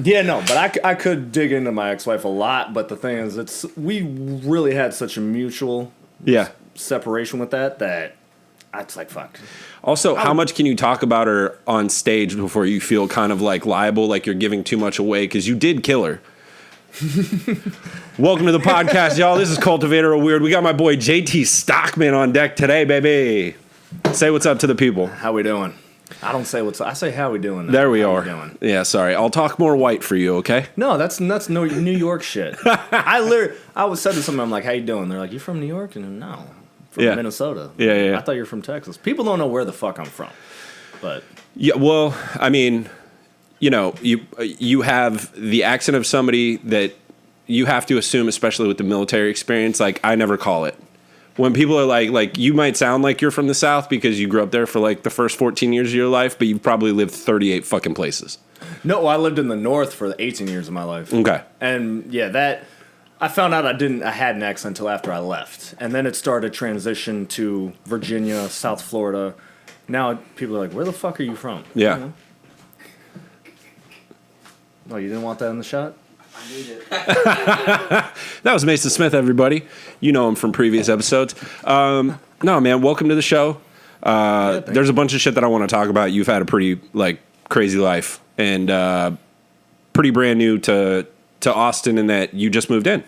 Yeah, no, but I could dig into my ex-wife a lot, but the thing is, we really had such a mutual separation with that it's like, fuck. Also, how much can you talk about her on stage before you feel kind of like liable, like you're giving too much away? Because you did kill her. Welcome to the podcast, y'all. This is Cultivator of Weird. We got my boy JT Stockman on deck today, baby. Say what's up to the people. How we doing? I don't say what's up. I say how we doing. There we are. Yeah, sorry. I'll talk more white for you, okay? No, that's no New York shit. I was said to someone, I'm like, how you doing? They're like, you from New York? And no, from Minnesota. Yeah. I thought you were from Texas. People don't know where the fuck I'm from, but yeah. Well, I mean, you know, you have the accent of somebody that you have to assume, especially with the military experience. Like, I never call it. When people are like, you might sound like you're from the South because you grew up there for like the first 14 years of your life, but you've probably lived 38 fucking places. No, I lived in the North for the 18 years of my life. Okay. And yeah, I found out I had an accent until after I left. And then it started to transition to Virginia, South Florida. Now people are like, where the fuck are you from? Yeah. You know? Oh, you didn't want that in the shot? I need it. That was Mason Smith, everybody. You know him from previous episodes. No, man, welcome to the show. There's a bunch of shit that I want to talk about. You've had a pretty crazy life and pretty brand new to Austin in that you just moved in.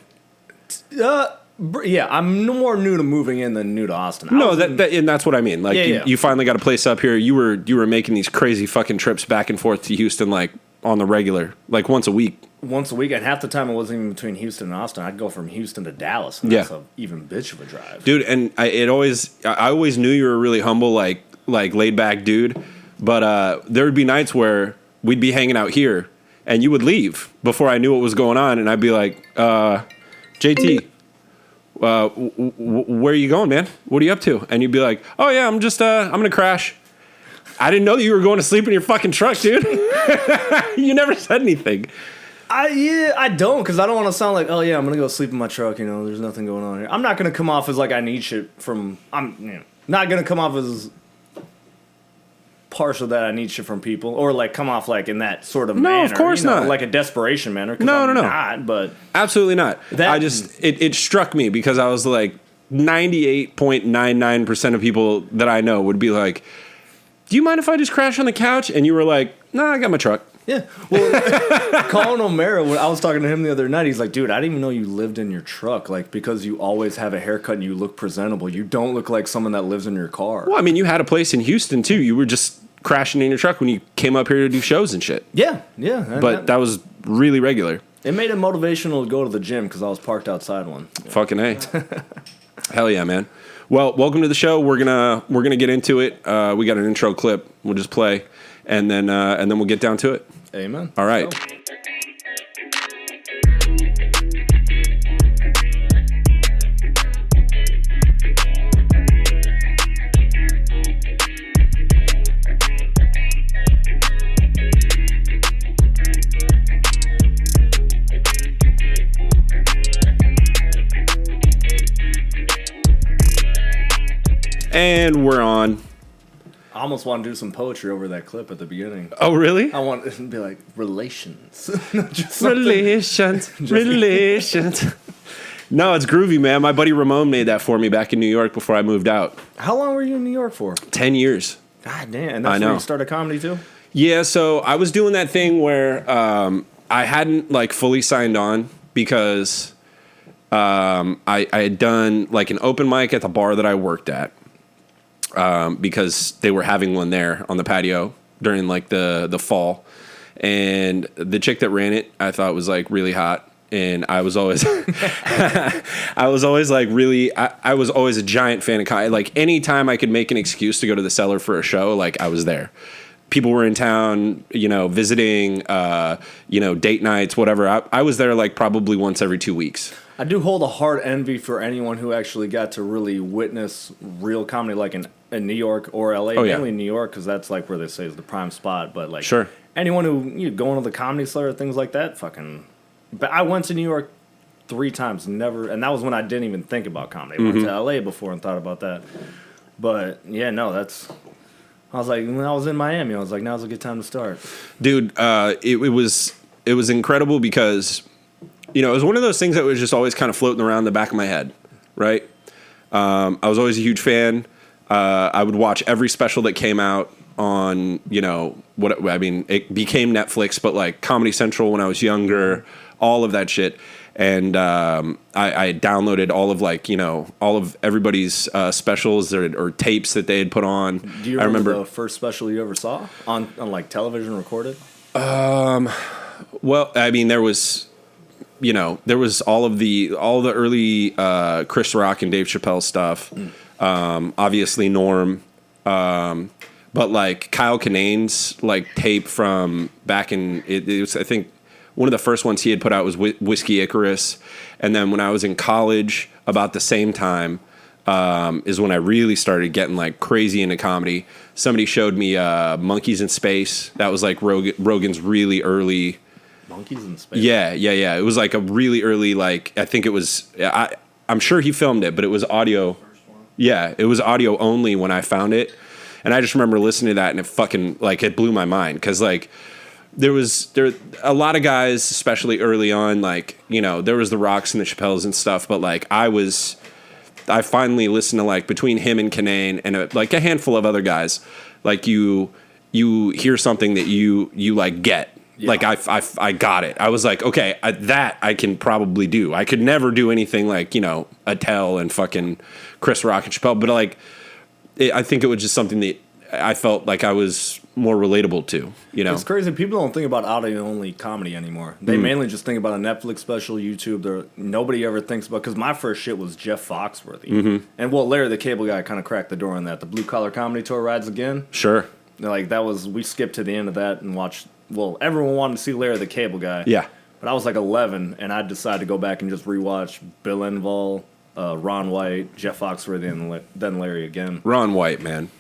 Yeah, I'm more new to moving in than new to Austin. And that's what I mean. Like, you finally got a place up here. You were making these crazy fucking trips back and forth to Houston, like on the regular, like once a week. Once a week, and half the time it wasn't even between Houston and Austin. I'd go from Houston to Dallas, and that's an even bitch of a drive, dude. And I always knew you were a really humble, like laid back dude. But there would be nights where we'd be hanging out here, and you would leave before I knew what was going on, and I'd be like, JT, where are you going, man? What are you up to? And you'd be like, oh yeah, I'm gonna crash. I didn't know that you were going to sleep in your fucking truck, dude. You never said anything. I don't, because I don't want to sound like, oh yeah, I'm gonna go sleep in my truck. You know, there's nothing going on here. I'm not gonna come off as like I need shit from. I'm not gonna come off as partial that I need shit from people, or like come off like in that sort of manner. No, of course not. Like a desperation manner. No. Not, but absolutely not. It struck me because I was like 98.99% of people that I know would be like, do you mind if I just crash on the couch? And you were like, nah, I got my truck. Yeah. Well, Colin O'Mara, when I was talking to him the other night, he's like, dude, I didn't even know you lived in your truck. Like, because you always have a haircut and you look presentable. You don't look like someone that lives in your car. Well, I mean, you had a place in Houston, too. You were just crashing in your truck when you came up here to do shows and shit. Yeah. But that was really regular. It made it motivational to go to the gym because I was parked outside one. Fucking A. Hell yeah, man. Well, welcome to the show. We're gonna get into it. We got an intro clip. We'll just play, and then we'll get down to it. Amen. All right. And we're on. I almost want to do some poetry over that clip at the beginning. Oh, really? I want it to be like, relations. Relations. No, it's groovy, man. My buddy Ramon made that for me back in New York before I moved out. How long were you in New York for? 10 years. God damn. And that's where you started comedy too? Yeah, so I was doing that thing where I hadn't like fully signed on because I had done like an open mic at the bar that I worked at. Because they were having one there on the patio during like the fall, and the chick that ran it I thought was like really hot, and I was always I was always a giant fan of comedy. Like anytime I could make an excuse to go to the Cellar for a show, like I was there. People were in town, visiting, date nights, whatever. I was there like probably once every 2 weeks. I do hold a heart envy for anyone who actually got to really witness real comedy, like in New York or LA. Oh, yeah. Mainly New York, because that's like where they say is the prime spot. But like, sure, anyone who going to the Comedy Cellar, things like that, fucking. But I went to New York 3 times, and that was when I didn't even think about comedy. I went to LA before and thought about that. But yeah, no, that's. I was like, when I was in Miami, I was like, now's a good time to start. Dude, it was it was incredible because, it was one of those things that was just always kind of floating around the back of my head, right? I was always a huge fan. I would watch every special that came out on, it became Netflix, but like Comedy Central when I was younger, all of that shit. And I downloaded all of all of everybody's specials or tapes that they had put on. Do you remember the first special you ever saw on like television recorded? Well, I mean, there was all the early Chris Rock and Dave Chappelle stuff. Obviously Norm, but like Kyle Kinane's like tape from back in it was, I think, one of the first ones he had put out was Whiskey Icarus. And then when I was in college, about the same time, is when I really started getting like crazy into comedy. Somebody showed me Monkeys in Space. That was like Rogan's really early. Monkeys in Space? Yeah. It was like a really early, like, I think it was, I'm sure he filmed it, but it was audio. Yeah, it was audio only when I found it. And I just remember listening to that and it fucking, like, it blew my mind. Because, like, there a lot of guys, especially early on, like, there was the Rocks and the Chappelles and stuff, but like I finally listened to like between him and Kinane and like a handful of other guys, like you hear something that you like get. Yeah. Like I got it. I was like, okay, that I can probably do. I could never do anything like, Attell and fucking Chris Rock and Chappelle, but like I think it was just something that I felt like I was more relatable to, It's crazy. People don't think about audio-only comedy anymore. They mainly just think about a Netflix special, YouTube. Nobody ever thinks about... Because my first shit was Jeff Foxworthy. Mm-hmm. And, Larry the Cable Guy kind of cracked the door on that. The Blue Collar Comedy Tour rides again. Sure. Like, that was... We skipped to the end of that and watched... Well, everyone wanted to see Larry the Cable Guy. Yeah. But I was like 11, and I decided to go back and just rewatch Bill Engvall, Ron White, Jeff Foxworthy, and then Larry again. Ron White, man.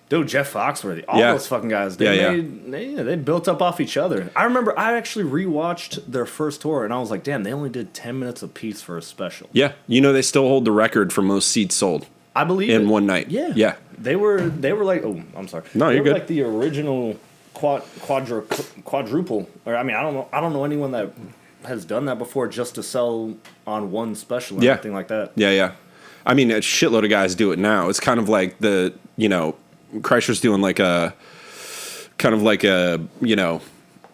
Dude, Jeff Foxworthy, all those fucking guys, they built up off each other. I remember I actually rewatched their first tour, and I was like, damn, they only did 10 minutes apiece for a special. Yeah, they still hold the record for most seats sold. I believe in one night. Yeah. They were like, oh, I'm sorry. No, you're good. Like the original quadruple. Or I mean, I don't know anyone that has done that before just to sell on one special or anything like that. Yeah. I mean, a shitload of guys do it now. It's kind of like the Kreischer's doing like a kind of like a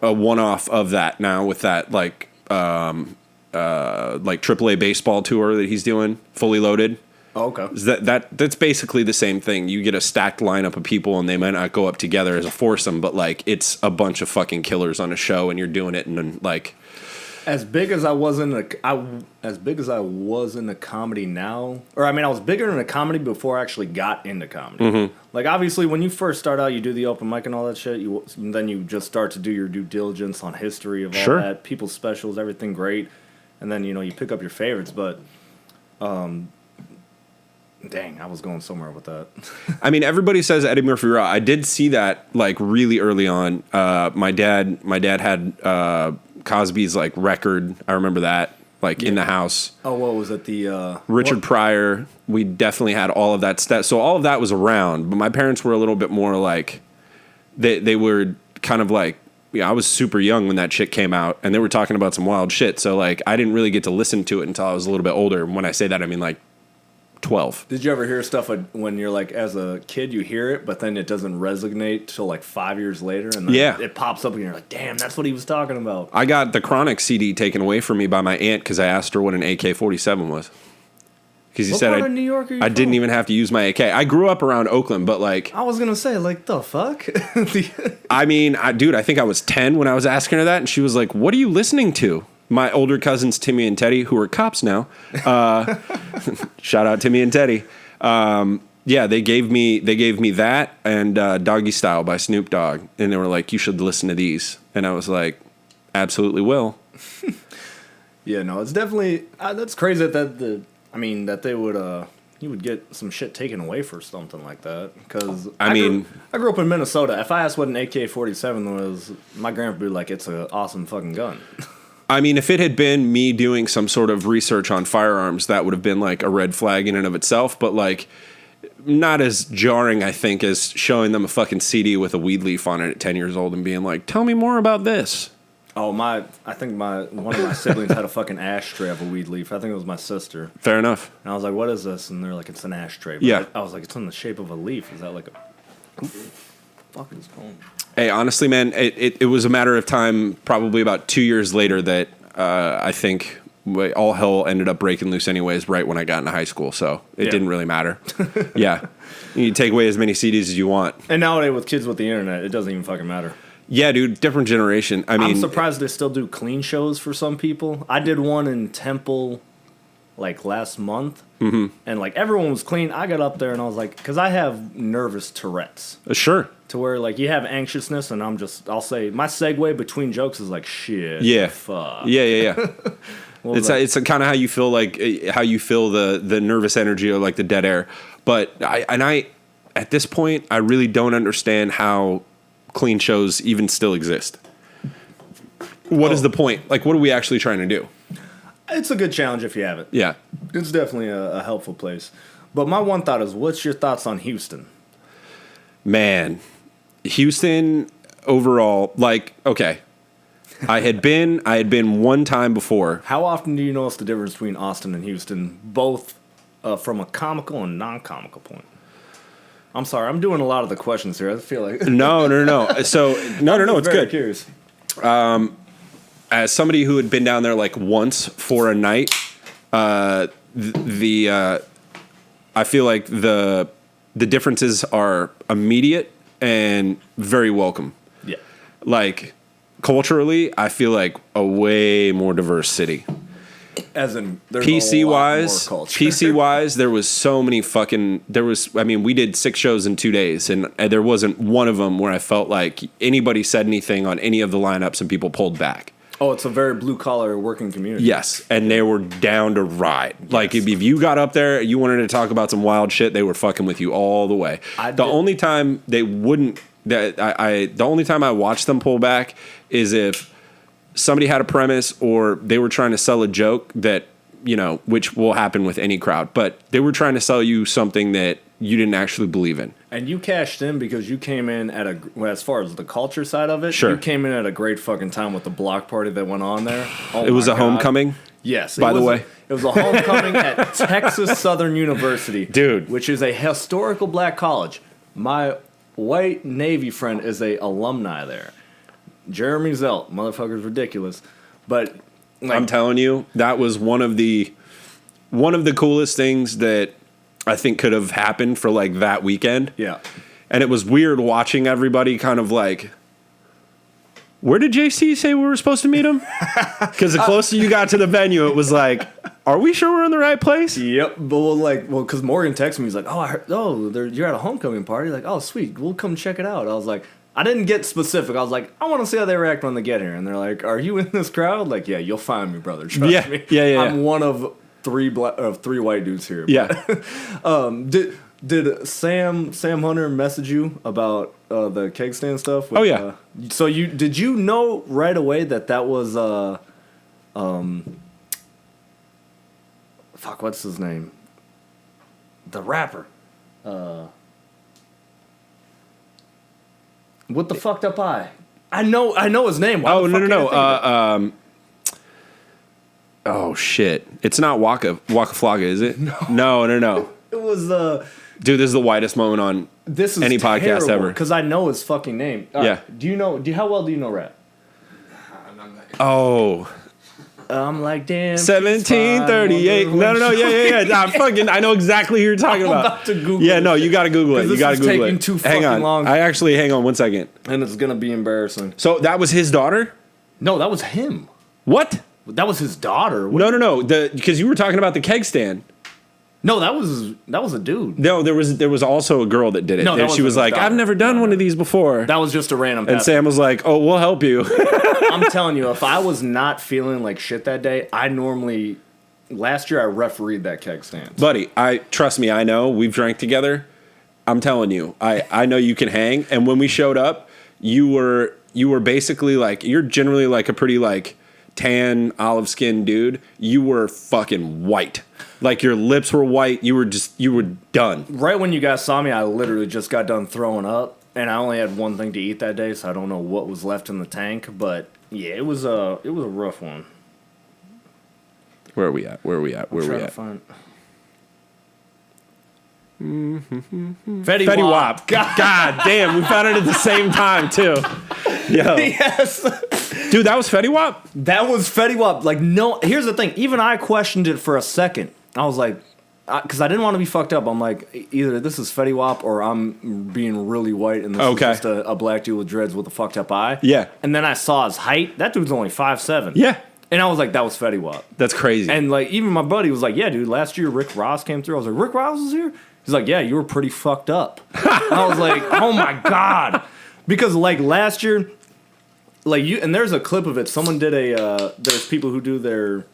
one-off of that now with that like AAA baseball tour that he's doing, Fully Loaded. Oh, okay. That's basically the same thing. You get a stacked lineup of people and they might not go up together as a foursome, but like it's a bunch of fucking killers on a show and you're doing it and like as big as I was in a comedy now, or I mean, I was bigger in a comedy before I actually got into comedy. Mm-hmm. Like, obviously, when you first start out, you do the open mic and all that shit. Then you just start to do your due diligence on history of all that, people's specials, everything great, and then you pick up your favorites. But, dang, I was going somewhere with that. I mean, everybody says Eddie Murphy Raw. I did see that like really early on. My dad had. Cosby's like record, I remember that, like in the house. Oh, what was it? The Richard Pryor. We definitely had all of that stuff. So all of that was around, but my parents were a little bit more like they were kind of like, I was super young when that shit came out, and they were talking about some wild shit. So like I didn't really get to listen to it until I was a little bit older. When I say that, I mean like 12. Did you ever hear stuff when you're like, as a kid, you hear it, but then it doesn't resonate till like 5 years later, and then it pops up and you're like, damn, that's what he was talking about. I got the Chronic CD taken away from me by my aunt because I asked her what an AK-47 was. Because he said New York I didn't even have to use my AK. I grew up around Oakland, but like... I was going to say, like, the fuck? I mean, dude, I think I was 10 when I was asking her that, and she was like, what are you listening to? My older cousins, Timmy and Teddy, who are cops now. Shout out Timmy and Teddy. They gave me that and Doggy Style by Snoop Dogg, and they were like, "You should listen to these." And I was like, "Absolutely will." Yeah, no, it's definitely that's crazy that they would you would get some shit taken away for something like that. Because I grew up in Minnesota. If I asked what an AK-47 was, my grandpa would be like, "It's an awesome fucking gun." I mean, if it had been me doing some sort of research on firearms, that would have been like a red flag in and of itself, but like not as jarring, I think, as showing them a fucking CD with a weed leaf on it at 10 years old and being like, tell me more about this. Oh, I think one of my siblings had a fucking ashtray of a weed leaf. I think it was my sister. Fair enough. And I was like, what is this? And they're like, it's an ashtray. But Yeah. I was like, it's in the shape of a leaf. Is that like a... Fuck is going on? Hey, honestly, man, it was a matter of time, probably about 2 years later, that I think all hell ended up breaking loose anyways, right when I got into high school. So it didn't really matter. Yeah. You take away as many CDs as you want. And nowadays with kids with the internet, it doesn't even fucking matter. Yeah, dude, different generation. I mean, I'm surprised they still do clean shows for some people. I did one in Temple like last month, and like everyone was clean. I got up there and I was like, because I have nervous Tourette's. Sure. To where like you have anxiousness, and I'll say my segue between jokes is like shit. Yeah. Fuck. Yeah. It's kind of how you feel, like how you feel the nervous energy or like the dead air. But I at this point I really don't understand how clean shows even still exist. What is the point? Like, what are we actually trying to do? It's a good challenge if you have it. Yeah. It's definitely a helpful place. But my one thought is, what's your thoughts on Houston? Man, Houston overall, like, okay. I had been one time before. How often do you notice the difference between Austin and Houston, both from a comical and non-comical point? I'm sorry, I'm doing a lot of the questions here. I feel like No. So no, it's good. Curious. As somebody who had been down there like once for a night, I feel like the differences are immediate and very welcome. Yeah. Like culturally, I feel like a way more diverse city. As in, there's PC a lot wise, more culture. PC wise, there was so many fucking. I mean, we did 6 shows in 2 days, and there wasn't one of them where I felt like anybody said anything on any of the lineups, and people pulled back. Oh, it's a very blue collar working community. Yes, and they were down to ride. Yes. Like if you got up there, you wanted to talk about some wild shit, they were fucking with you all the way. The only time they wouldn't, the only time I watched them pull back is if somebody had a premise or they were trying to sell a joke that, you know, which will happen with any crowd, but they were trying to sell you something that you didn't actually believe in. And you cashed in because you came in at as far as the culture side of it, sure. You came in at a great fucking time with the block party that went on there. Oh, it was a homecoming? Yes. By the way. It was a homecoming at Texas Southern University. Dude. Which is a historical black college. My white Navy friend is a alumni there. Jeremy Zelt. Motherfucker's ridiculous. But like, I'm telling you, that was one of the coolest things that I think could have happened for like that weekend. Yeah. And it was weird watching everybody kind of like, where did JC say we were supposed to meet him? Because the closer you got to the venue, it was like, are we sure we're in the right place? Yep. But because Morgan texted me, he's like, you're at a homecoming party. Like, oh, sweet. We'll come check it out. I was like, I didn't get specific. I was like, I want to see how they react when they get here. And they're like, are you in this crowd? Like, yeah, you'll find me, brother. Trust me. Yeah. I'm one of three white dudes here. Yeah. Did Sam Hunter message you about the keg stand stuff? Oh yeah. So did you know right away that was fuck, what's his name? The rapper. With the fucked up eye. I know his name. Why no. Oh shit! It's not Waka Flocka, is it? No. It was Dude, this is the whitest moment on any podcast ever. Because I know his fucking name. Yeah. How well do you know rap? Oh. I'm like, damn. 1738. No. Yeah. I know exactly who you're talking about. I'm about to Google Yeah, no, you got to Google it. You got to Google it. Taking too fucking long. Hang on 1 second. And it's going to be embarrassing. So that was his daughter? No, that was him. What? That was his daughter. No. Because you were talking about the keg stand. No, that was a dude. No, there was also a girl that did it. No, she was like, I've never done one of these before. That was just a random. And Sam was like, oh, we'll help you. I'm telling you, if I was not feeling like shit that day, last year I refereed that keg stand. Buddy, trust me, I know. We've drank together. I'm telling you, I know you can hang. And when we showed up, you were basically like, you're generally like a pretty like tan, olive skinned dude. You were fucking white. Like your lips were white. You were done. Right when you guys saw me, I literally just got done throwing up, and I only had one thing to eat that day, so I don't know what was left in the tank. But Yeah, it was a rough one. Where are we at? Fetty Wap. God damn, we found it at the same time too. Yo. Yes. Dude, that was Fetty Wap? That was Fetty Wap. Like, no, here's the thing. Even I questioned it for a second. I was like, because I didn't want to be fucked up. I'm like, either this is Fetty Wap or I'm being really white and this is just a black dude with dreads with a fucked up eye. Yeah. And then I saw his height. That dude's only 5'7". Yeah. And I was like, that was Fetty Wap. That's crazy. And like, even my buddy was like, yeah, dude, last year Rick Ross came through. I was like, Rick Ross was here? He's like, yeah, you were pretty fucked up. I was like, oh my God. Because like last year, like you, and there's a clip of it. Someone did there's people who do their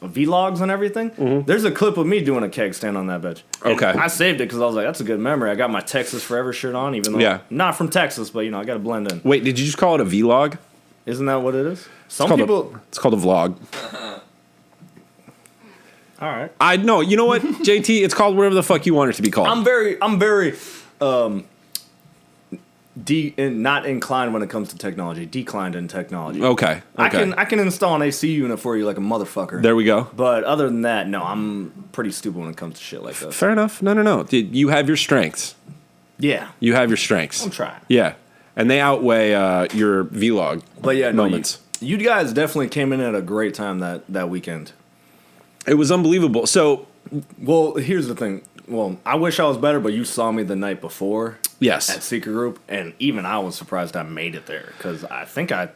vlogs and everything. Mm-hmm. There's a clip of me doing a keg stand on that bitch. And I saved it because I was like, that's a good memory. I got my Texas Forever shirt on, even though I'm not from Texas, but you know, I got to blend in. Wait, did you just call it a vlog? Isn't that what it is? It's called a vlog. All right. I know. You know what, JT? It's called whatever the fuck you want it to be called. I'm very not inclined when it comes to technology. Declined in technology. Okay. I can install an AC unit for you like a motherfucker. There we go. But other than that, no, I'm pretty stupid when it comes to shit like this. Fair enough. No. You have your strengths. Yeah. You have your strengths. I'm trying. Yeah. And they outweigh your vlog moments. You guys definitely came in at a great time that weekend. It was unbelievable. So, well, here's the thing. Well, I wish I was better, but you saw me the night before. Yes. At Secret Group, and even I was surprised I made it there because I think I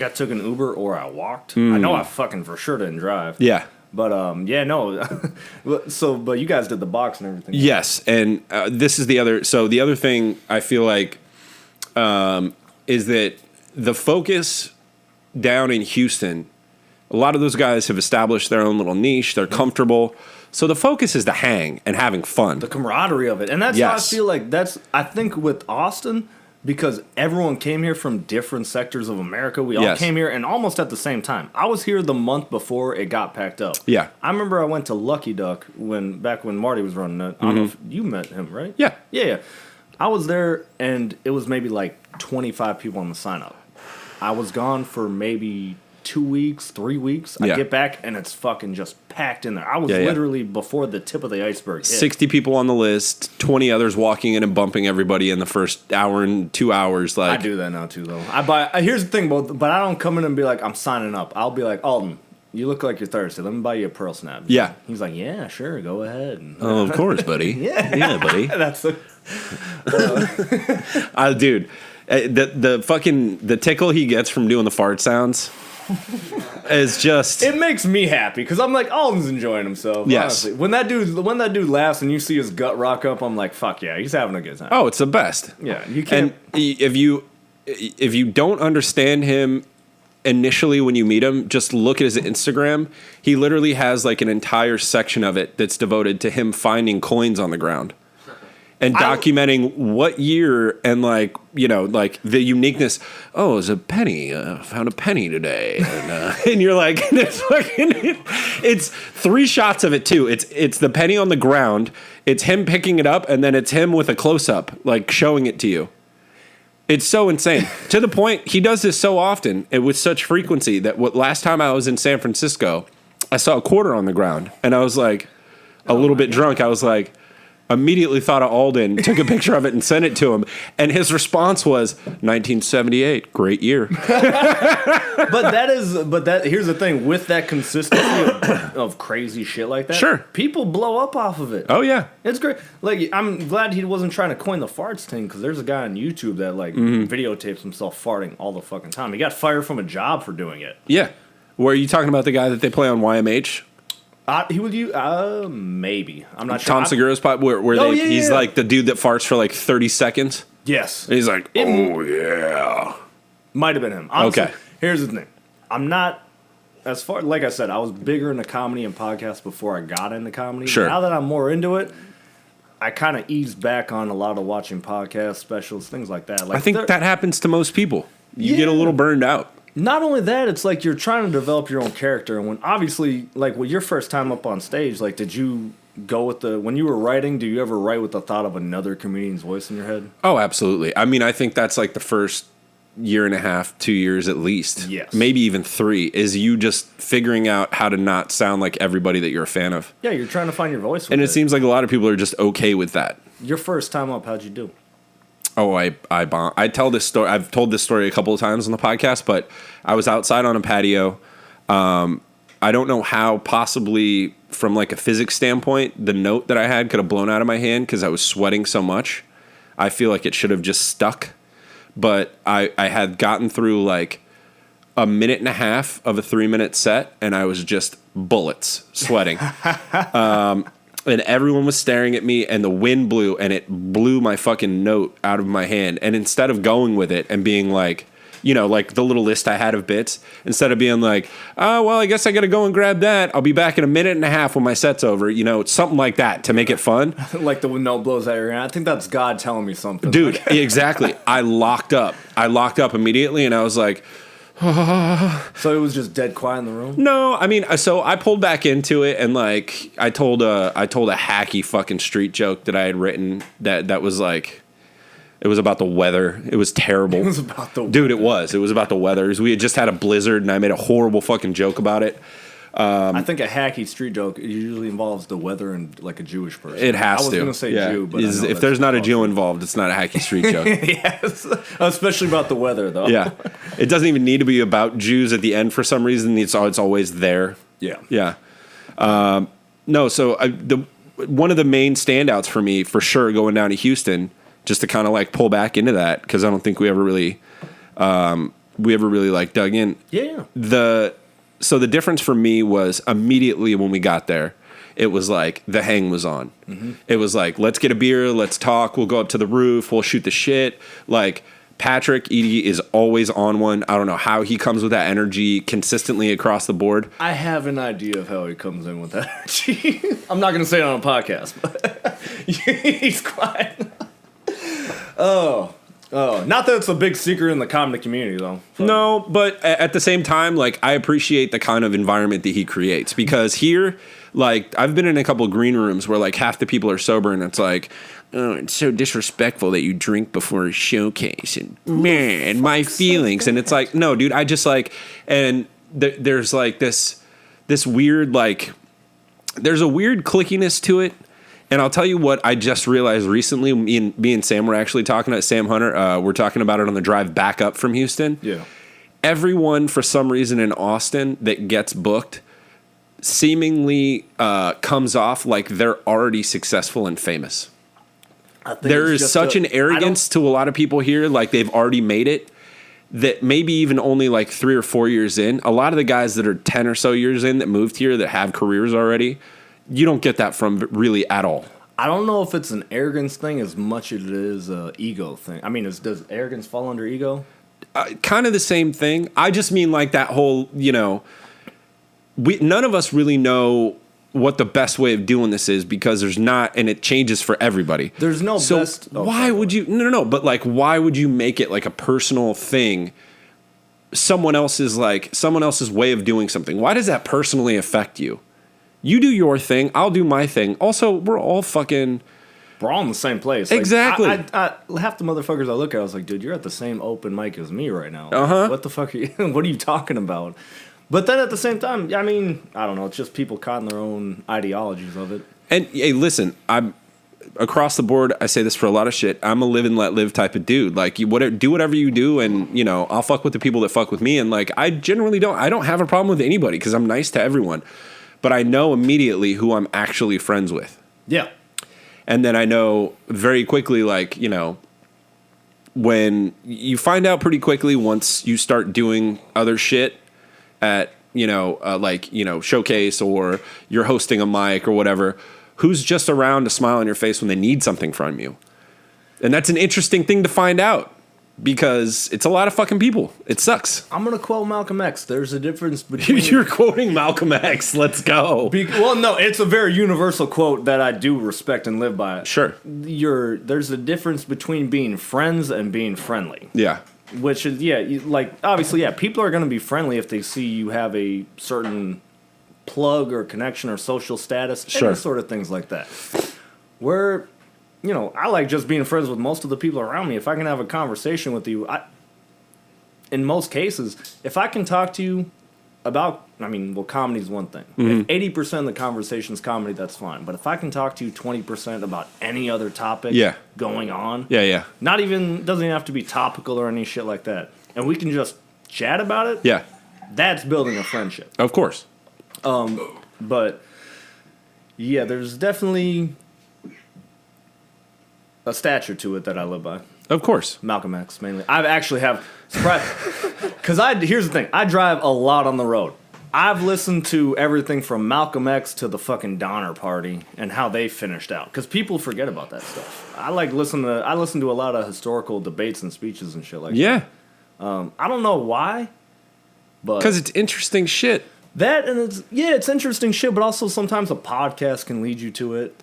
took an Uber or I walked. I know I fucking for sure didn't drive. Yeah. But yeah, no. But you guys did the box and everything. Yes, and this is the other. So the other thing I feel like is that the focus down in Houston. A lot of those guys have established their own little niche. They're comfortable. So the focus is to hang and having fun. The camaraderie of it. And that's how I feel like I think with Austin, because everyone came here from different sectors of America. We all came here and almost at the same time. I was here the month before it got packed up. Yeah. I remember I went to Lucky Duck back when Marty was running it. I don't know if you met him, right? Yeah. Yeah. I was there and it was maybe like 25 people on the sign up. I was gone for maybe 2 weeks, 3 weeks. I get back and it's fucking just packed in there. I was literally before the tip of the iceberg hit. 60 people on the list, 20 others walking in and bumping everybody in the first hour and 2 hours. Like I do that now too, though. Here's the thing, but I don't come in and be like, I'm signing up. I'll be like, Alden, you look like you're thirsty. Let me buy you a Pearl Snap. Yeah. He's like, yeah, sure, go ahead. Oh, of course, buddy. yeah, buddy. That's dude. The tickle he gets from doing the fart sounds is just. It makes me happy because I'm like, Alden's enjoying himself. Yes. Honestly. When that dude laughs and you see his gut rock up, I'm like, fuck yeah, he's having a good time. Oh, it's the best. Yeah, you can't. And if you don't understand him initially when you meet him, just look at his Instagram. He literally has like an entire section of it that's devoted to him finding coins on the ground. And documenting what year and like the uniqueness. Oh, it was a penny. Found a penny today, and you're like, it's 3 shots of it too. It's the penny on the ground. It's him picking it up, and then it's him with a close up, like showing it to you. It's so insane to the point he does this so often and with such frequency that last time I was in San Francisco, I saw a quarter on the ground, and I was like, a little bit drunk. I was like. Immediately thought of Alden, took a picture of it and sent it to him, and his response was 1978, great year. But here's the thing with that consistency of crazy shit like that. Sure, people blow up off of it. Oh yeah, it's great. Like I'm glad he wasn't trying to coin the farts thing because there's a guy on YouTube that like videotapes himself farting all the fucking time. He got fired from a job for doing it. Yeah, were you talking about the guy that they play on YMH? He would use maybe I'm not sure. Tom Segura's pop where he's like the dude that farts for like 30 seconds. Yes, and he's like, oh yeah, might have been him. Honestly, okay, here's the thing. I'm not as far like I said. I was bigger into comedy and podcasts before I got into comedy. Sure. Now that I'm more into it, I kind of eased back on a lot of watching podcasts, specials, things like that. Like I think that happens to most people. You get a little burned out. Not only that, it's like you're trying to develop your own character. And when obviously, like, your first time up on stage, like, did you go with when you were writing, do you ever write with the thought of another comedian's voice in your head? Oh, absolutely. I mean, I think that's like the first year and a half, 2 years at least. Yes. Maybe even 3, is you just figuring out how to not sound like everybody that you're a fan of. Yeah, you're trying to find your voice with And it seems like a lot of people are just okay with that. Your first time up, how'd you do? Oh, I bomb. I tell this story. I've told this story a couple of times on the podcast, but I was outside on a patio. I don't know how, possibly from like a physics standpoint, the note that I had could have blown out of my hand because I was sweating so much. I feel like it should have just stuck. But I had gotten through like a minute and a half of a 3-minute set, and I was just bullets sweating. And everyone was staring at me, and the wind blew, and it blew my fucking note out of my hand. And instead of going with it and being like, you know, like the little list I had of bits, instead of being like, oh, well, I guess I got to go and grab that. I'll be back in a minute and a half when my set's over. You know, something like that to make it fun. Like the note blows out of your hand. I think that's God telling me something. Dude, exactly. I locked up. immediately, and I was like, So it was just dead quiet in the room? no, I mean, so I pulled back into it, and like I told a hacky fucking street joke that I had written that was like, it was about the weather. It was terrible. It was about the Dude, it was about the weather. We had just had a blizzard, and I made a horrible fucking joke about it. I think a hacky street joke usually involves the weather and like a Jewish person. It has to. I was going to say Jew, but if there's not a Jew involved, it's not a hacky street joke. Yes, especially about the weather, though. Yeah, it doesn't even need to be about Jews at the end for some reason. It's always there. Yeah. No, so one of the main standouts for me, for sure, going down to Houston, just to kind of like pull back into that, because I don't think we ever really like dug in. Yeah. So the difference for me was immediately when we got there, it was like the hang was on. Mm-hmm. It was like, let's get a beer, let's talk, we'll go up to the roof, we'll shoot the shit. Like, Patrick Eady is always on one. I don't know how he comes with that energy consistently across the board. I have an idea of how he comes in with that energy. I'm not going to say it on a podcast, but he's quiet. Oh, not that it's a big secret in the comedy community, though. No, but at the same time, like, I appreciate the kind of environment that he creates, because here, like, I've been in a couple of green rooms where like half the people are sober, and it's like, oh, it's so disrespectful that you drink before a showcase, and man, my feelings. And it's like, no, dude, I just like, and there's like this weird, like, there's a weird clickiness to it. And I'll tell you what I just realized recently. Me and Sam were actually talking about Sam Hunter. We're talking about it on the drive back up from Houston. Yeah. Everyone, for some reason in Austin that gets booked, seemingly comes off like they're already successful and famous. There is such an arrogance to a lot of people here, like they've already made it, that maybe even only like 3 or 4 years in, a lot of the guys that are 10 or so years in that moved here that have careers already, you don't get that from really at all. I don't know if it's an arrogance thing as much as it is an ego thing. I mean, does arrogance fall under ego? Kind of the same thing. I just mean like that whole, you know, none of us really know what the best way of doing this is, because there's not, and it changes for everybody. There's no best. So why would you? No. But like, why would you make it like a personal thing? Someone else's way of doing something. Why does that personally affect you? You do your thing, I'll do my thing. Also, we're all in the same place. Like, exactly. I half the motherfuckers I look at, I was like, dude, you're at the same open mic as me right now. Uh-huh. What the fuck are you? What are you talking about? But then at the same time, I mean, I don't know. It's just people caught in their own ideologies of it. And hey, listen, I'm across the board. I say this for a lot of shit. I'm a live and let live type of dude. Like, do whatever you do, and you know, I'll fuck with the people that fuck with me. And like, I generally don't have a problem with anybody because I'm nice to everyone. But I know immediately who I'm actually friends with. Yeah. And then I know very quickly, like, you know, when you find out pretty quickly once you start doing other shit at, you know, like, you know, showcase, or you're hosting a mic or whatever, who's just around to smile on your face when they need something from you. And that's an interesting thing to find out, because it's a lot of fucking people. It sucks. I'm going to quote Malcolm X. There's a difference between... You're quoting Malcolm X. Let's go. Well, no, it's a very universal quote that I do respect and live by. Sure. There's a difference between being friends and being friendly. Yeah. Which is, like, obviously, people are going to be friendly if they see you have a certain plug or connection or social status. Sure. And sort of things like that. Where... You know, I like just being friends with most of the people around me. If I can have a conversation with you, in most cases, if I can talk to you about, comedy's one thing. Mm-hmm. If 80% of the conversation is comedy, that's fine. But if I can talk to you 20% about any other topic going on, doesn't even have to be topical or any shit like that, and we can just chat about it, that's building a friendship. Of course. But, yeah, there's definitely a stature to it that I live by. Of course. Malcolm X, mainly. I actually have... Because here's the thing. I drive a lot on the road. I've listened to everything from Malcolm X to the fucking Donner Party and how they finished out. Because people forget about that stuff. I listen to a lot of historical debates and speeches and shit like that. I don't know why, but... Because it's interesting shit. That, and it's interesting shit, but also sometimes a podcast can lead you to it.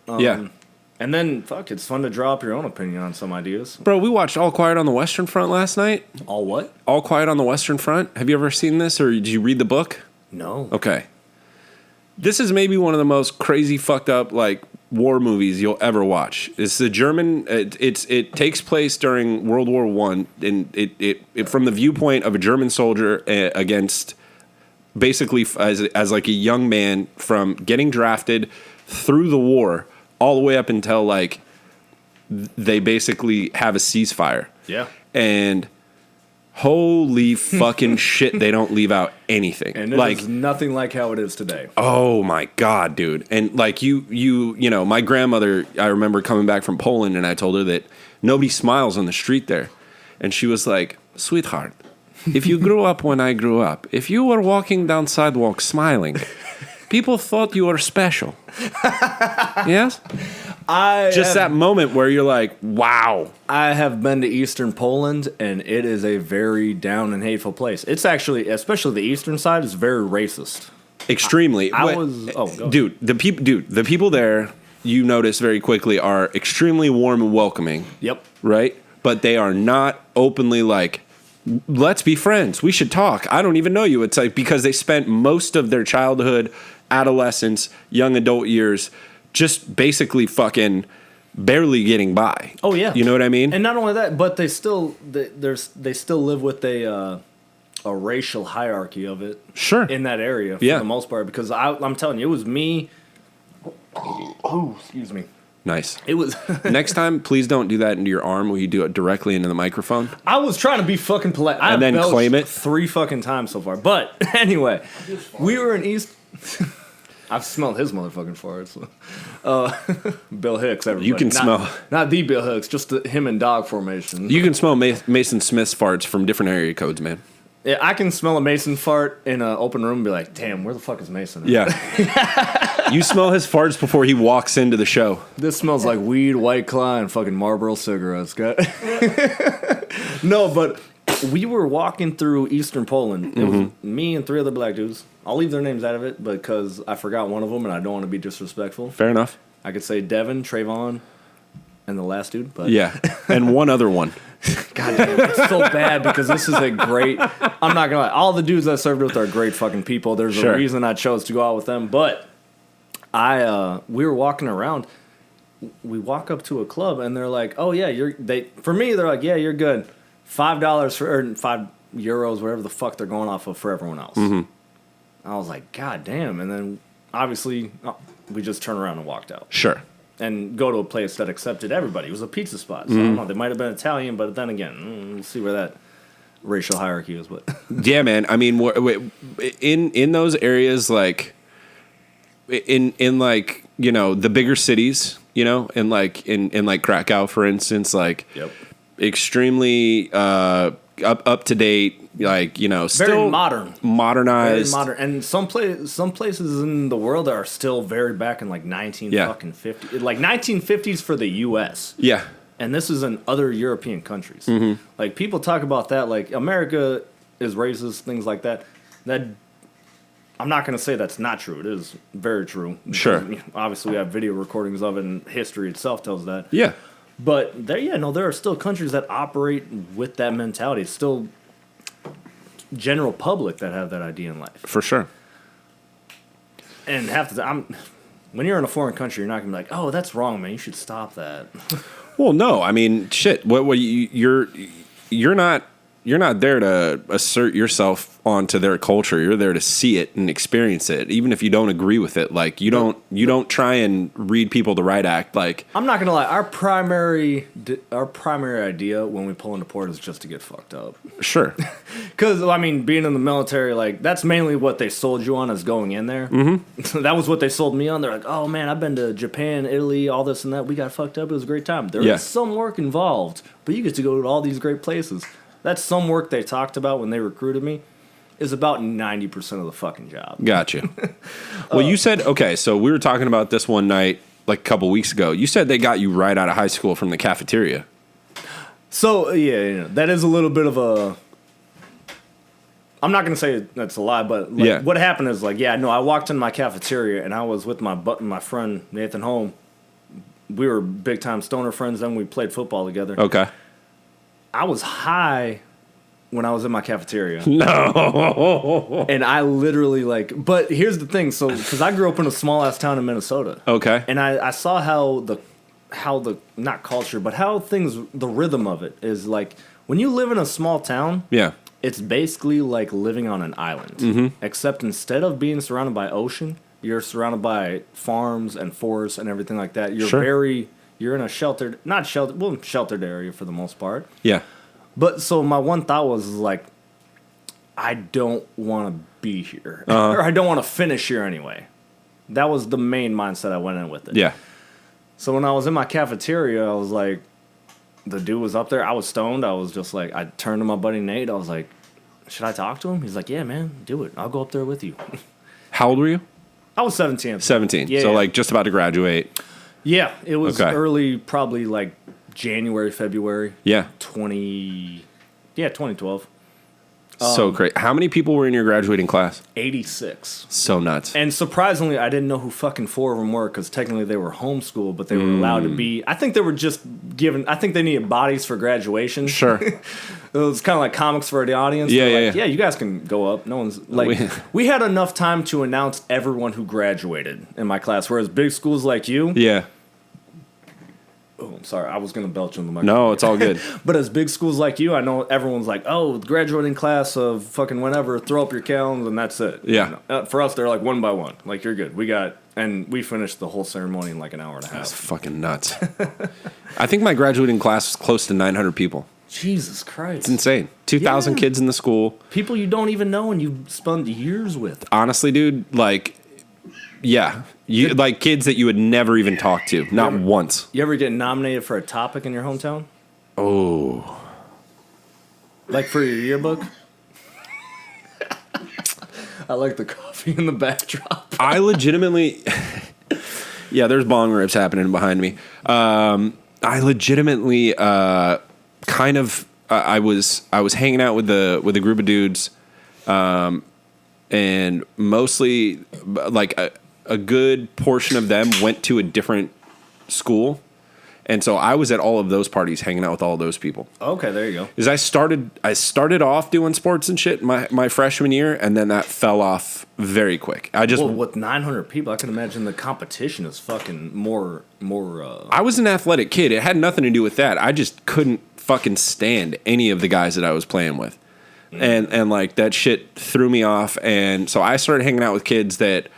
And then, it's fun to draw up your own opinion on some ideas. Bro, we watched All Quiet on the Western Front last night. All what? All Quiet on the Western Front. Have you ever seen this, or did you read the book? No. Okay. This is maybe one of the most crazy, fucked up, war movies you'll ever watch. It's the German... It takes place during World War I, and it from the viewpoint of a German soldier against... Basically, as a young man, from getting drafted through the war... all the way up until, they basically have a ceasefire. Yeah. And holy fucking shit, they don't leave out anything. And it is nothing like how it is today. Oh, my God, dude. And, you know, my grandmother, I remember coming back from Poland, and I told her that nobody smiles on the street there. And she was like, sweetheart, if you grew up when I grew up, if you were walking down sidewalk smiling... people thought you were special. Yes? That moment where you're like, wow. I have been to Eastern Poland, and it is a very down and hateful place. It's actually, especially the eastern side, is very racist. Extremely. The people there, you notice very quickly, are extremely warm and welcoming. Yep. Right? But they are not openly let's be friends. We should talk. I don't even know you. It's because they spent most of their childhood, adolescence, young adult years just basically fucking barely getting by. Oh yeah. You know what I mean? And not only that, but they still live with a racial hierarchy of it. Sure. In that area for the most part, because I'm telling you, it was me. Oh, excuse me. Nice. It was. Next time, please don't do that into your arm. Will you do it directly into the microphone? I was trying to be fucking polite. And then claim it 3 fucking times so far. But anyway, we were in East. I've smelled his motherfucking farts. Bill Hicks, everybody. You can smell. Not the Bill Hicks, just him and dog formation. You can smell Mason Smith's farts from different area codes, man. Yeah, I can smell a Mason fart in an open room and be like, damn, where the fuck is Mason? Yeah. You smell his farts before he walks into the show. This smells like weed, White Claw, and fucking Marlboro cigarettes. No, but we were walking through Eastern Poland. It was me and 3 other black dudes. I'll leave their names out of it because I forgot one of them and I don't want to be disrespectful. Fair enough. I could say Devin, Trayvon, and the last dude. But yeah, and one other one. God damn, it's so bad because this is a great... I'm not going to lie. All the dudes I served with are great fucking people. There's a reason I chose to go out with them. But we were walking around. We walk up to a club and they're like, oh yeah, for me, they're like, yeah, you're good. $5 or €5, whatever the fuck they're going off of for everyone else. I was like, God damn. And then obviously we just turned around and walked out. Sure. And go to a place that accepted everybody. It was a pizza spot. So I don't know. They might have been Italian, but then again, we'll see where that racial hierarchy is. But yeah, man. I mean, in those areas, in you know, the bigger cities, you know, in Krakow, for instance, extremely up to date. You know, still very modern, modernized, very modern, and some places in the world are still very back in 1950s, 1950s for the U.S. Yeah, and this is in other European countries. People talk about that, America is racist, things like that. That I'm not going to say that's not true. It is very true. Sure, obviously we have video recordings of it, and history itself tells that. Yeah, but there are still countries that operate with that mentality. It's still general public that have that idea in life. For sure. And half the time, when you're in a foreign country, you're not going to be like, oh, that's wrong, man. You should stop that. Well, no. I mean, shit. What you're not you're not there to assert yourself onto their culture. You're there to see it and experience it, even if you don't agree with it. Like you don't try and read people the right act. Like I'm not gonna lie, our primary idea when we pull into port is just to get fucked up. Sure, because I mean, being in the military, like that's mainly what they sold you on as going in there. Mm-hmm. That was what they sold me on. They're like, oh man, I've been to Japan, Italy, all this and that. We got fucked up. It was a great time. There is some work involved, but you get to go to all these great places. That's some work they talked about when they recruited me is about 90% of the fucking job. Gotcha. Well, you said, okay, so we were talking about this one night, like a couple weeks ago. You said they got you right out of high school from the cafeteria. So, yeah, that is a little bit of a... I'm not going to say that's a lie, but what happened is, I walked in my cafeteria and I was with my friend Nathan Holm. We were big-time stoner friends, then we played football together. Okay. I was high when I was in my cafeteria. No. And I literally but here's the thing. So, because I grew up in a small ass town in Minnesota. Okay. And I saw how the not culture, but how the rhythm of it is like when you live in a small town. Yeah. It's basically like living on an island. Mm-hmm. Except instead of being surrounded by ocean, you're surrounded by farms and forests and everything like that. You're in a sheltered area for the most part. Yeah. But so my one thought was like, I don't want to be here. Or I don't want to finish here anyway. That was the main mindset I went in with it. Yeah. So when I was in my cafeteria, I was like, the dude was up there. I was stoned. I was just like, I turned to my buddy Nate. I was like, should I talk to him? He's like, yeah, man, do it. I'll go up there with you. How old were you? I was 17. 17. Yeah, so like just about to graduate. Yeah, it was early, probably like January, February. Yeah. 2012. So great. How many people were in your graduating class? 86. So nuts. And surprisingly, I didn't know who fucking 4 of them were because technically they were homeschooled, but they were allowed to be. I think they were just given. I think they needed bodies for graduation. Sure. It was kind of like comics for the audience. Yeah, yeah, you guys can go up. No one's like. We had enough time to announce everyone who graduated in my class, whereas big schools like you. Yeah. Oh, I'm sorry. I was going to belch on the microphone. No, it's all good. But as big schools like you, I know everyone's like, oh, graduating class of fucking whenever, throw up your calendars, and that's it. Yeah. For us, they're like one by one. Like, you're good. We finished the whole ceremony in like an hour and a half. That's fucking nuts. I think my graduating class was close to 900 people. Jesus Christ. It's insane. 2,000 kids in the school. People you don't even know and you've spent years with. Honestly, dude, like... Yeah, like kids that you would never even talk to, not once. You ever get nominated for a topic in your hometown? Oh. Like for your yearbook? I like the coffee in the backdrop. I legitimately... Yeah, there's bong rips happening behind me. I legitimately kind of... I was hanging out with a group of dudes, and mostly like a good portion of them went to a different school. And so I was at all of those parties hanging out with all of those people. Okay, there you go. Because I started off doing sports and shit my freshman year, and then that fell off very quick. With 900 people, I can imagine the competition is fucking more. I was an athletic kid. It had nothing to do with that. I just couldn't fucking stand any of the guys that I was playing with. And like that shit threw me off. And so I started hanging out with kids that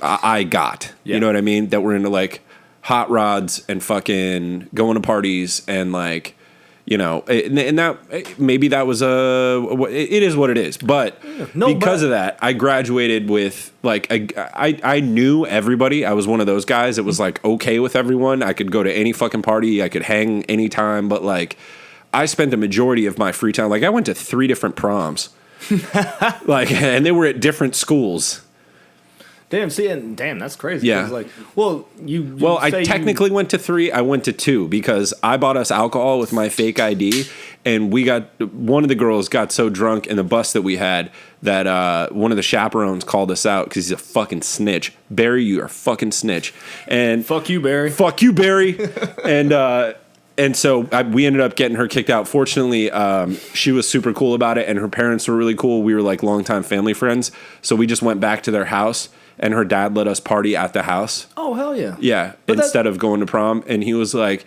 I got, you know what I mean? That were into like hot rods and fucking going to parties and like, you know, and that maybe that was it is what it is. But because of that, I graduated with like, I knew everybody. I was one of those guys that was like okay with everyone. I could go to any fucking party. I could hang anytime. But like, I spent the majority of my free time. Like I went to 3 different proms, like, and they were at different schools. Damn, that's crazy. Yeah. Like, I technically went to 3. I went to 2 because I bought us alcohol with my fake ID, and one of the girls got so drunk in the bus that we had that one of the chaperones called us out because he's a fucking snitch. Barry, you are a fucking snitch. And fuck you, Barry. Fuck you, Barry. And so we ended up getting her kicked out. Fortunately, she was super cool about it, and her parents were really cool. We were like longtime family friends, so we just went back to their house. And her dad let us party at the house. Oh, hell yeah. Yeah, instead of going to prom. And he was like,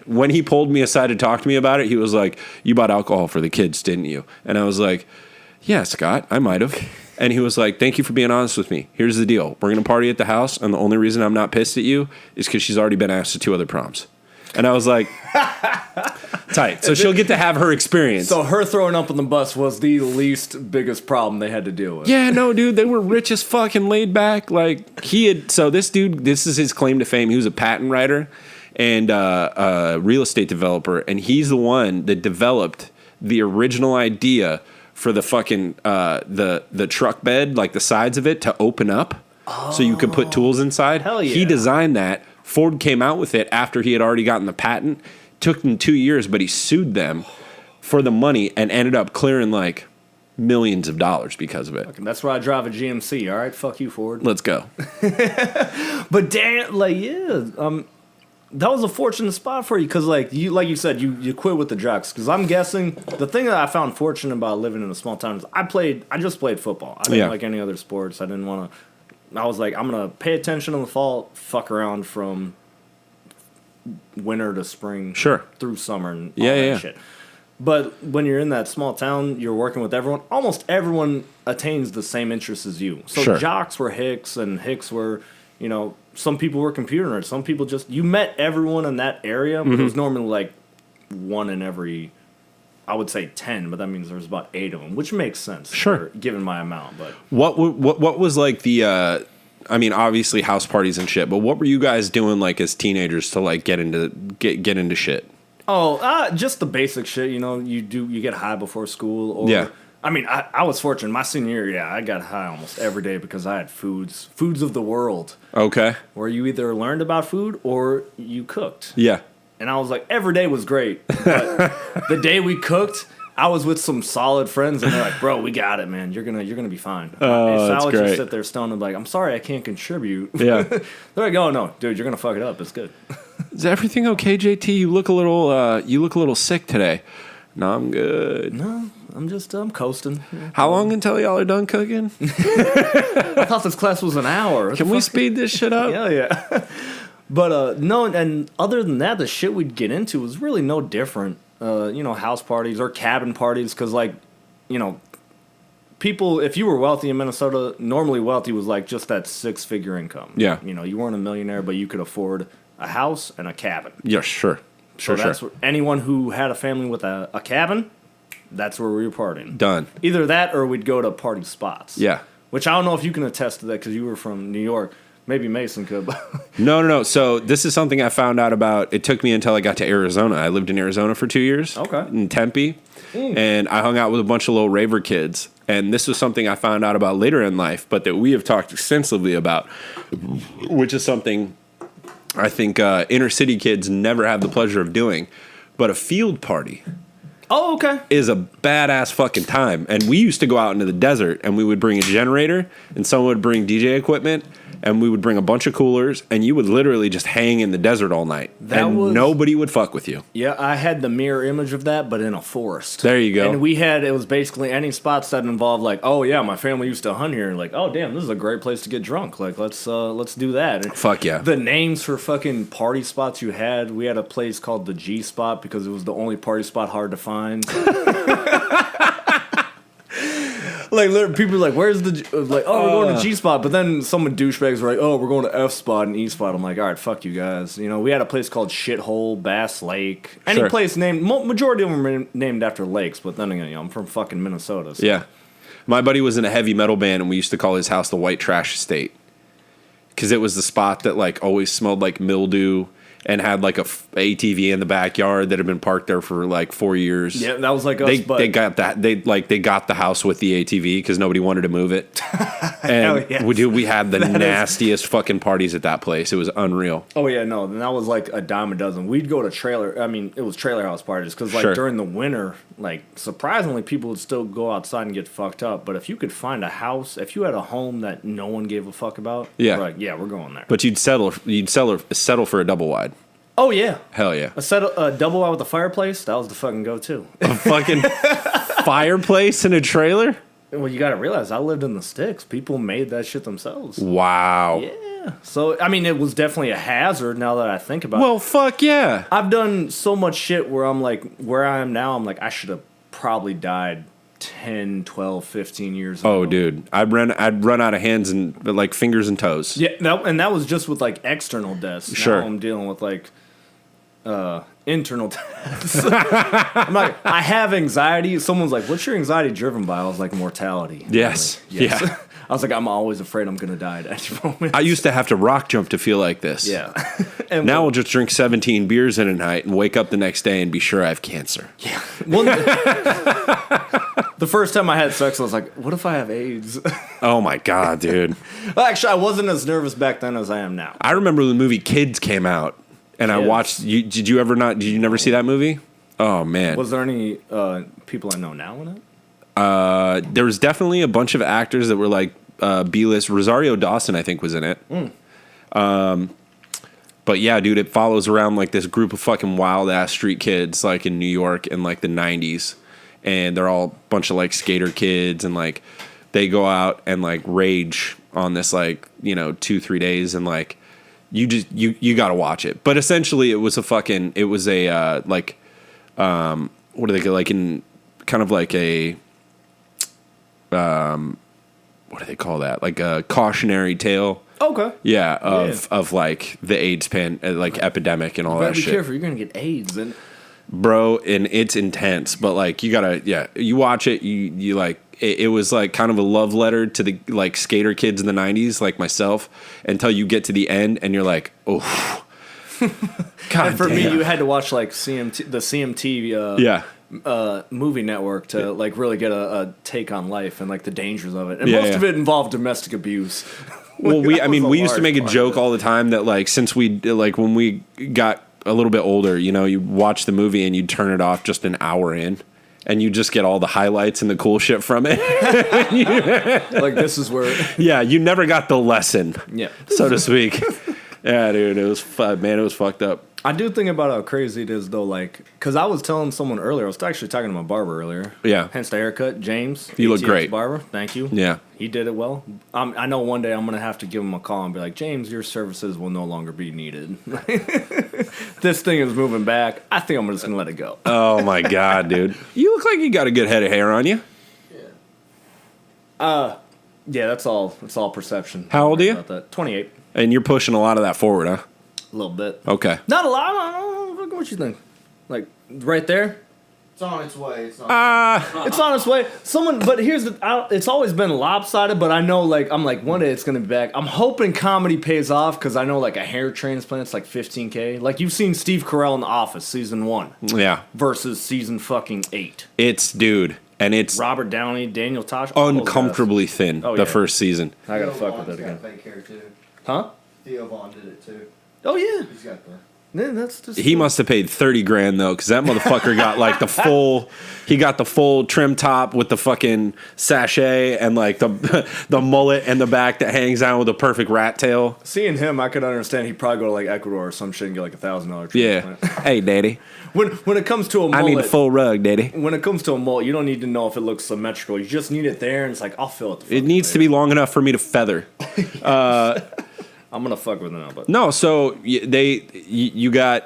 when he pulled me aside to talk to me about it, he was like, "You bought alcohol for the kids, didn't you?" And I was like, "Yeah, Scott, I might have." And he was like, "Thank you for being honest with me. Here's the deal. We're going to party at the house, and the only reason I'm not pissed at you is because she's already been asked to 2 other proms." And I was like, tight. So she'll get to have her experience. So her throwing up on the bus was the least biggest problem they had to deal with. Yeah, no, dude, they were rich as fuck and laid back. Like, so this dude, this is his claim to fame. He was a patent writer and a real estate developer, and he's the one that developed the original idea for the fucking the truck bed, like the sides of it, to open up so you could put tools inside. Hell yeah. He designed that. Ford came out with it after he had already gotten the patent. Took him 2 years, but he sued them for the money and ended up clearing like millions of dollars because of it. Okay, that's why I drive a GMC. All right, fuck you, Ford. Let's go. But damn, like, yeah, that was a fortunate spot for you because, like you said, you quit with the jocks. Because I'm guessing the thing that I found fortunate about living in a small town is I just played football. I didn't like any other sports. I didn't want to. I was like, I'm gonna pay attention in the fall, fuck around from winter to spring, through summer and all that shit. But when you're in that small town, you're working with everyone. Almost everyone attains the same interests as you. So jocks were Hicks, and Hicks were, some people were computer nerds. Some people you met everyone in that area, but it was normally like one in every, I would say 10, but that means there's about 8 of them, which makes sense. Given my amount. But what was like the, obviously house parties and shit, but what were you guys doing like as teenagers to like get into shit? Oh, just the basic shit. You get high before school. Or, I was fortunate. My senior year, I got high almost every day because I had foods of the world. Okay. Where you either learned about food or you cooked. Yeah. And I was like, every day was great. But the day we cooked, I was with some solid friends, and they're like, "Bro, we got it, man. You're gonna be fine." Oh, so that's I would great. just sit there stoned and be like, "I'm sorry, I can't contribute." Yeah. They're like, "Oh no, dude, you're gonna fuck it up. It's good." Is everything okay, JT? You look a little sick today. No, I'm good. No, I'm coasting. How long until y'all are done cooking? I thought this class was an hour. Can we speed this shit up? Yeah. But no, and other than that, the shit we'd get into was really no different. House parties or cabin parties, because people, if you were wealthy in Minnesota, normally wealthy was like just that 6-figure income. Yeah. You weren't a millionaire, but you could afford a house and a cabin. Yeah, sure. So that's where anyone who had a family with a cabin, that's where we were partying. Done. Either that or we'd go to party spots. Yeah. Which I don't know if you can attest to that because you were from New York. Maybe Mason could. No. So this is something I found out about. It took me until I got to Arizona. I lived in Arizona for 2 years. Okay. In Tempe. And I hung out with a bunch of little raver kids. And this was something I found out about later in life, but that we have talked extensively about, which is something I think inner city kids never have the pleasure of doing. But a field party. Oh, okay. Is a badass fucking time. And we used to go out into the desert, and we would bring a generator, and someone would bring DJ equipment, and we would bring a bunch of coolers, and you would literally just hang in the desert all night. Nobody would fuck with you. Yeah, I had the mirror image of that, but in a forest. There you go. And it was basically any spots that involved like, oh yeah, my family used to hunt here, and like, oh damn, this is a great place to get drunk. Like, let's do that. And fuck yeah. The names for fucking party spots you had, we had a place called the G Spot because it was the only party spot hard to find. Like, people are like, where's the... Like, oh, we're going to G-Spot. But then some douchebags were like, oh, we're going to F-Spot and E-Spot. I'm like, all right, fuck you guys. We had a place called Shithole, Bass Lake. Any place named... Majority of them are named after lakes. But then again, I'm from fucking Minnesota. So. Yeah. My buddy was in a heavy metal band, and we used to call his house the White Trash Estate. Because it was the spot that, like, always smelled like mildew and had like a ATV in the backyard that had been parked there for like 4 years. Yeah, that was like us. They got that. They got the house with the ATV because nobody wanted to move it. And yes. we had the nastiest fucking parties at that place. It was unreal. Oh yeah, no, and that was like a dime a dozen. We'd go to it was trailer house parties because during the winter, like surprisingly, people would still go outside and get fucked up. But if you could find a house, if you had a home that no one gave a fuck about, we're like, yeah, we're going there. But you'd settle for a double wide. Oh yeah, hell yeah! A double wide with a fireplace. That was the fucking go-to. A fucking fireplace in a trailer. Well, you got to realize I lived in the sticks. People made that shit themselves. Wow. Yeah. So, I mean, it was definitely a hazard now that I think about it. Well, fuck yeah. I've done so much shit where I'm like, where I am now, I'm like, I should have probably died 10, 12, 15 years ago. Oh, dude. I'd run out of hands and, like, fingers and toes. Yeah, and that was just with, like, external deaths. Sure. Now I'm dealing with, like, internal deaths. I'm like, I have anxiety. Someone's like, what's your anxiety driven by? I was like, mortality. Yes. Like, yes. Yeah. I was like, I'm always afraid I'm going to die at any moment. I used to have to rock jump to feel like this. Yeah. And Now I'll just drink 17 beers in a night and wake up the next day and be sure I have cancer. Yeah. Well, the first time I had sex, I was like, what if I have AIDS? Oh my God, dude. Well, actually, I wasn't as nervous back then as I am now. I remember the movie Kids came out and I Kids. watched. Did you never see that movie? Oh man. Was there any people I know now in it? There was definitely a bunch of actors that were like B-list. Rosario Dawson, I think, was in it. But yeah, dude, it follows around like this group of fucking wild ass street kids, like in New York in like the 90s, and they're all a bunch of like skater kids, and like they go out and like rage on this like 2-3 days, and like you got to watch it. But essentially, it was a what do they like in kind of like a what do they call that? Like a cautionary tale. Okay. Yeah, of like the AIDS epidemic and all that Be shit. careful, you're gonna get AIDS. And Bro, and it's intense, but like you watch it, you like it was like kind of a love letter to the like skater kids in the 90s, like myself, until you get to the end and you're like, oh. God and for damn. me, you had to watch like the CMT movie network to like really get a take on life and like the dangers of it. And most of it involved domestic abuse. Well, we used to make a part joke all the time that like since when we got a little bit older, you watch the movie and you turn it off just an hour in, and you just get all the highlights and the cool shit from it. Like this is where Yeah, you never got the lesson, so to speak. Yeah, dude, it was man, it was fucked up. I do think about how crazy it is though, like because I was telling someone earlier, I was actually talking to my barber earlier. Yeah. Hence the haircut, James. You look ATX great. Barber, thank you. Yeah. He did it well. I know one day I'm gonna have to give him a call and be like, James, your services will no longer be needed. This thing is moving back. I think I'm just gonna let it go. Oh my God, dude, you look like you got a good head of hair on you. Yeah, that's all. It's all perception. How old are you? About that. 28. And you're pushing a lot of that forward, huh? A little bit. Okay. Not a lot. I don't know what you think. Like right there. It's on its way. It's on its way. But here's it's always been lopsided, but I know, like, I'm like, one day it's going to be back. I'm hoping comedy pays off, because I know, like, a hair transplant's like $15K. Like, you've seen Steve Carell in The Office, season 1. Yeah. Versus season fucking 8. And it's Robert Downey, Daniel Tosh. uncomfortably thin, the first season. I got to fuck with it again. Fake hair too. Huh? Theo Vaughn did it too. Oh, yeah. He's got the. Yeah, that's just... He must have paid $30,000 though, because that motherfucker got like the full. He got the full trim top with the fucking sachet and like the mullet and the back that hangs out with a perfect rat tail. Seeing him, I could understand he'd probably go to like Ecuador or some shit and get like $1,000 Yeah. transplant. Hey, daddy. When it comes to a mullet, I need a full rug, daddy. when it comes to a mullet, you don't need to know if it looks symmetrical. You just need it there, and it's like, I'll fill it. It needs to be long enough for me to feather. I'm gonna fuck with it now, but No, so you got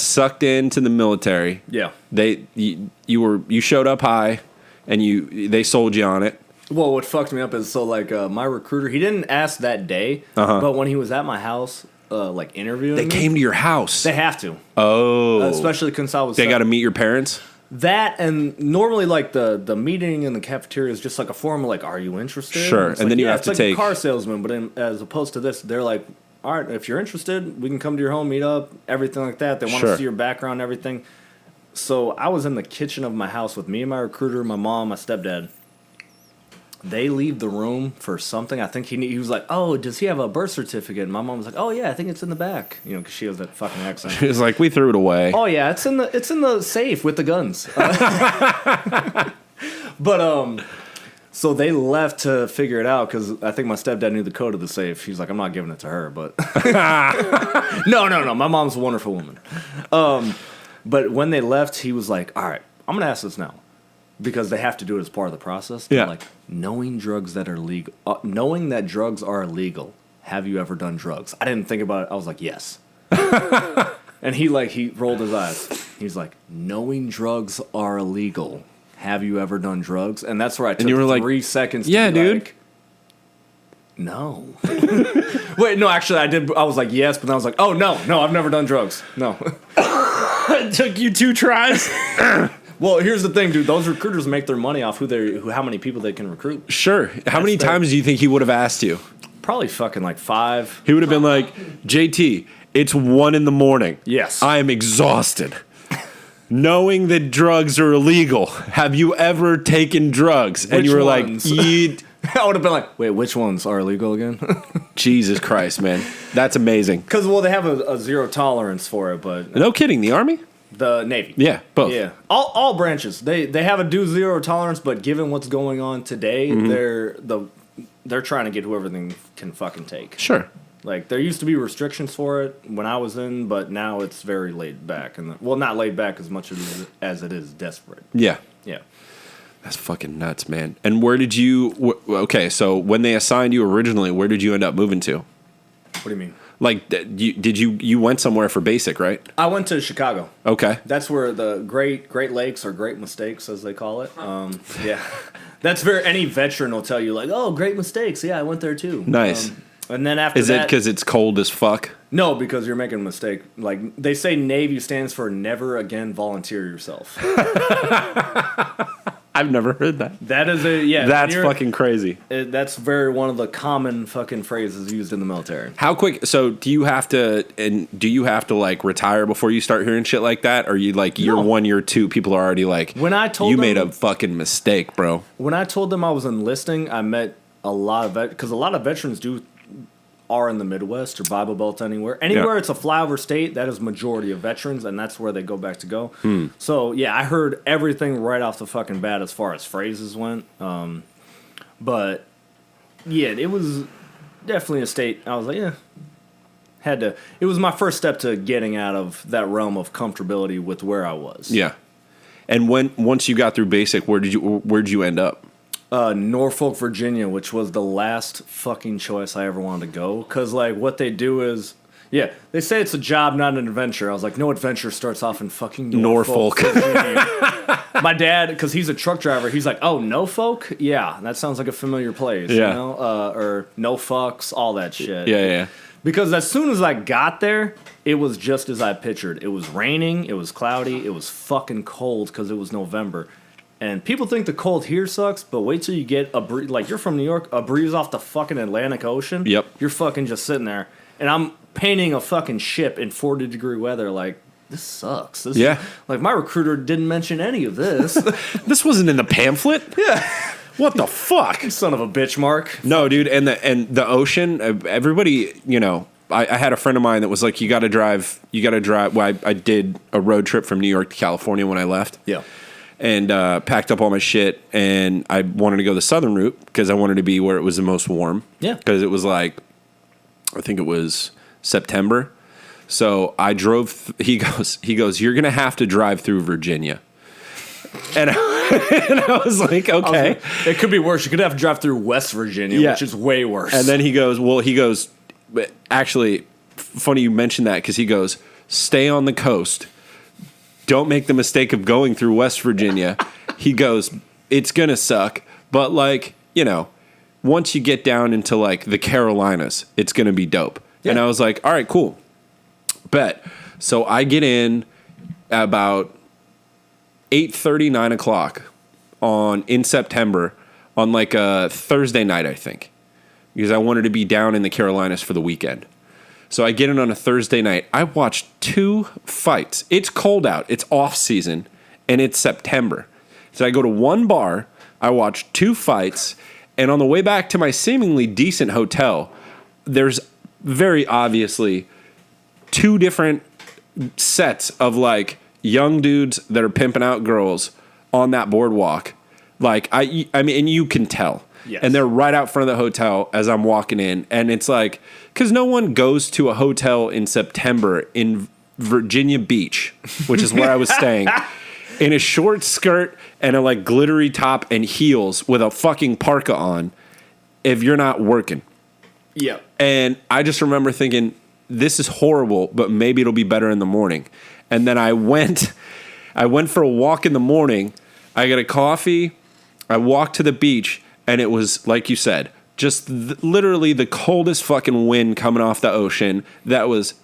sucked into the military. yeah. You showed up high, and they sold you on it. Well, what fucked me up is my recruiter. He didn't ask that day, but when he was at my house, like interviewing, They me, came to your house. They have to, Oh, especially since I was. they got to meet your parents. that, and normally like the meeting in the cafeteria is just like a form of like, are you interested? Sure, It's and like, then you yeah, have it's to like take- a car salesman, but as opposed to this, they're like, all right, if you're interested, we can come to your home, meet up, everything like that. They want Sure. to see your background, everything. So I was in the kitchen of my house with me and my recruiter, my mom, my stepdad. They leave the room for something. I think he was like, oh, does he have a birth certificate? And my mom was like, oh yeah, I think it's in the back. You know, because she has that fucking accent. It was like, we threw it away. Oh yeah, it's in the safe with the guns. But so they left to figure it out, because I think my stepdad knew the code of the safe. He's like, I'm not giving it to her, but no. My mom's a wonderful woman. But when they left, he was like, all right, I'm gonna ask this now. because they have to do it as part of the process. They're Yeah. like, knowing drugs that are legal, knowing that drugs are illegal. Have you ever done drugs? I didn't think about it. I was like, yes. And he rolled his eyes. He's like, knowing drugs are illegal. Have you ever done drugs? And that's where I took you were 3 seconds. Yeah, to be dude. like, no. Wait, no, actually, I did. I was like, yes, but then I was like, oh, no, I've never done drugs. No. It took you 2 tries. Well, here's the thing, dude. Those recruiters make their money off how many people they can recruit. Sure. How many times do you think he would have asked you? Probably fucking like 5. He would have been like, JT, it's 1 a.m. Yes. I am exhausted. Knowing that drugs are illegal, have you ever taken drugs? And Which you were ones? like, I would have been like, wait, which ones are illegal again? Jesus Christ, man. That's amazing. Because, well, they have a zero tolerance for it, but No kidding. The Army? the Navy. Yeah, both. Yeah. All branches. They have a zero tolerance, but given what's going on today, they're trying to get whoever they can fucking take. Sure. Like, there used to be restrictions for it when I was in, but now it's very laid back. Well, not laid back as much as it is desperate. Yeah. Yeah. That's fucking nuts, man. And where did you... Okay, so when they assigned you originally, where did you end up moving to? What do you mean? Like, you went somewhere for basic, right? I went to Chicago. Okay. That's where the Great Lakes or Great Mistakes, as they call it. Yeah. That's where any veteran will tell you, like, oh, great mistakes. Yeah, I went there too. Nice. And then after Is that... it because it's cold as fuck? No, because you're making a mistake. Like, they say Navy stands for never again volunteer yourself. I've never heard that. That is yeah. That's fucking crazy. That's very one of the common fucking phrases used in the military. How quick? So do you have to like retire before you start hearing shit like that? Or you like year No. 1, year 2, people are already like, When I told you them, made a fucking mistake, bro. When I told them I was enlisting, I met a lot of because a lot of veterans are in the Midwest or Bible Belt anywhere it's a flyover state. That is majority of veterans, and that's where they go back to go. So yeah, I heard everything right off the fucking bat as far as phrases went. But yeah, it was definitely a state. I was like, yeah, had to. It was my first step to getting out of that realm of comfortability with where I was. Yeah. And once you got through basic, where'd you end up? Norfolk, Virginia, which was the last fucking choice I ever wanted to go. Because, like, what they do is... Yeah, they say it's a job, not an adventure. I was like, no adventure starts off in fucking Norfolk. Virginia. My dad, because he's a truck driver, he's like, oh, Norfolk? Yeah, that sounds like a familiar place, Yeah. you know? Or no fucks, all that shit. Yeah. Because as soon as I got there, it was just as I pictured. It was raining, it was cloudy, it was fucking cold because it was November. And people think the cold here sucks, but wait till you get a breeze. Like, you're from New York, a breeze off the fucking Atlantic Ocean. Yep. You're fucking just sitting there. And I'm painting a fucking ship in 40-degree weather. Like, this sucks. Yeah. Like, my recruiter didn't mention any of this. This wasn't in the pamphlet? Yeah. What the fuck? Son of a bitch, Mark. No, dude, and the ocean, everybody, you know, I had a friend of mine that was like, you got to drive. Well, I did a road trip from New York to California when I left. Yeah. And packed up all my shit, and I wanted to go the southern route because I wanted to be where it was the most warm. Yeah. Because it was like, I think it was September. So I drove. He goes. You're gonna have to drive through Virginia. And I was like, okay. It could be worse. You could have to drive through West Virginia, which is way worse. And then he goes, but actually, funny you mentioned that because he goes, stay on the coast. Don't make the mistake of going through West Virginia. He goes, it's going to suck. But, like, you know, once you get down into, like, the Carolinas, it's going to be dope. Yeah. And I was like, all right, cool. Bet. So I get in about 8:30, 9 o'clock in September on, like, a Thursday night, I think. Because I wanted to be down in the Carolinas for the weekend. So I get in on a Thursday night. I watched 2 fights. It's cold out. It's off season, and it's September. So I go to one bar. I watch 2 fights, and on the way back to my seemingly decent hotel, there's very obviously 2 different sets of like young dudes that are pimping out girls on that boardwalk. Like I mean, and you can tell. Yes. And they're right out front of the hotel as I'm walking in. And it's like, because no one goes to a hotel in September in Virginia Beach, which is where I was staying. in a short skirt and a like glittery top and heels with a fucking parka on if you're not working. Yeah. And I just remember thinking, this is horrible, but maybe it'll be better in the morning. And then I went for a walk in the morning. I got a coffee. I walked to the beach, and it was, like you said, just literally the coldest fucking wind coming off the ocean. That was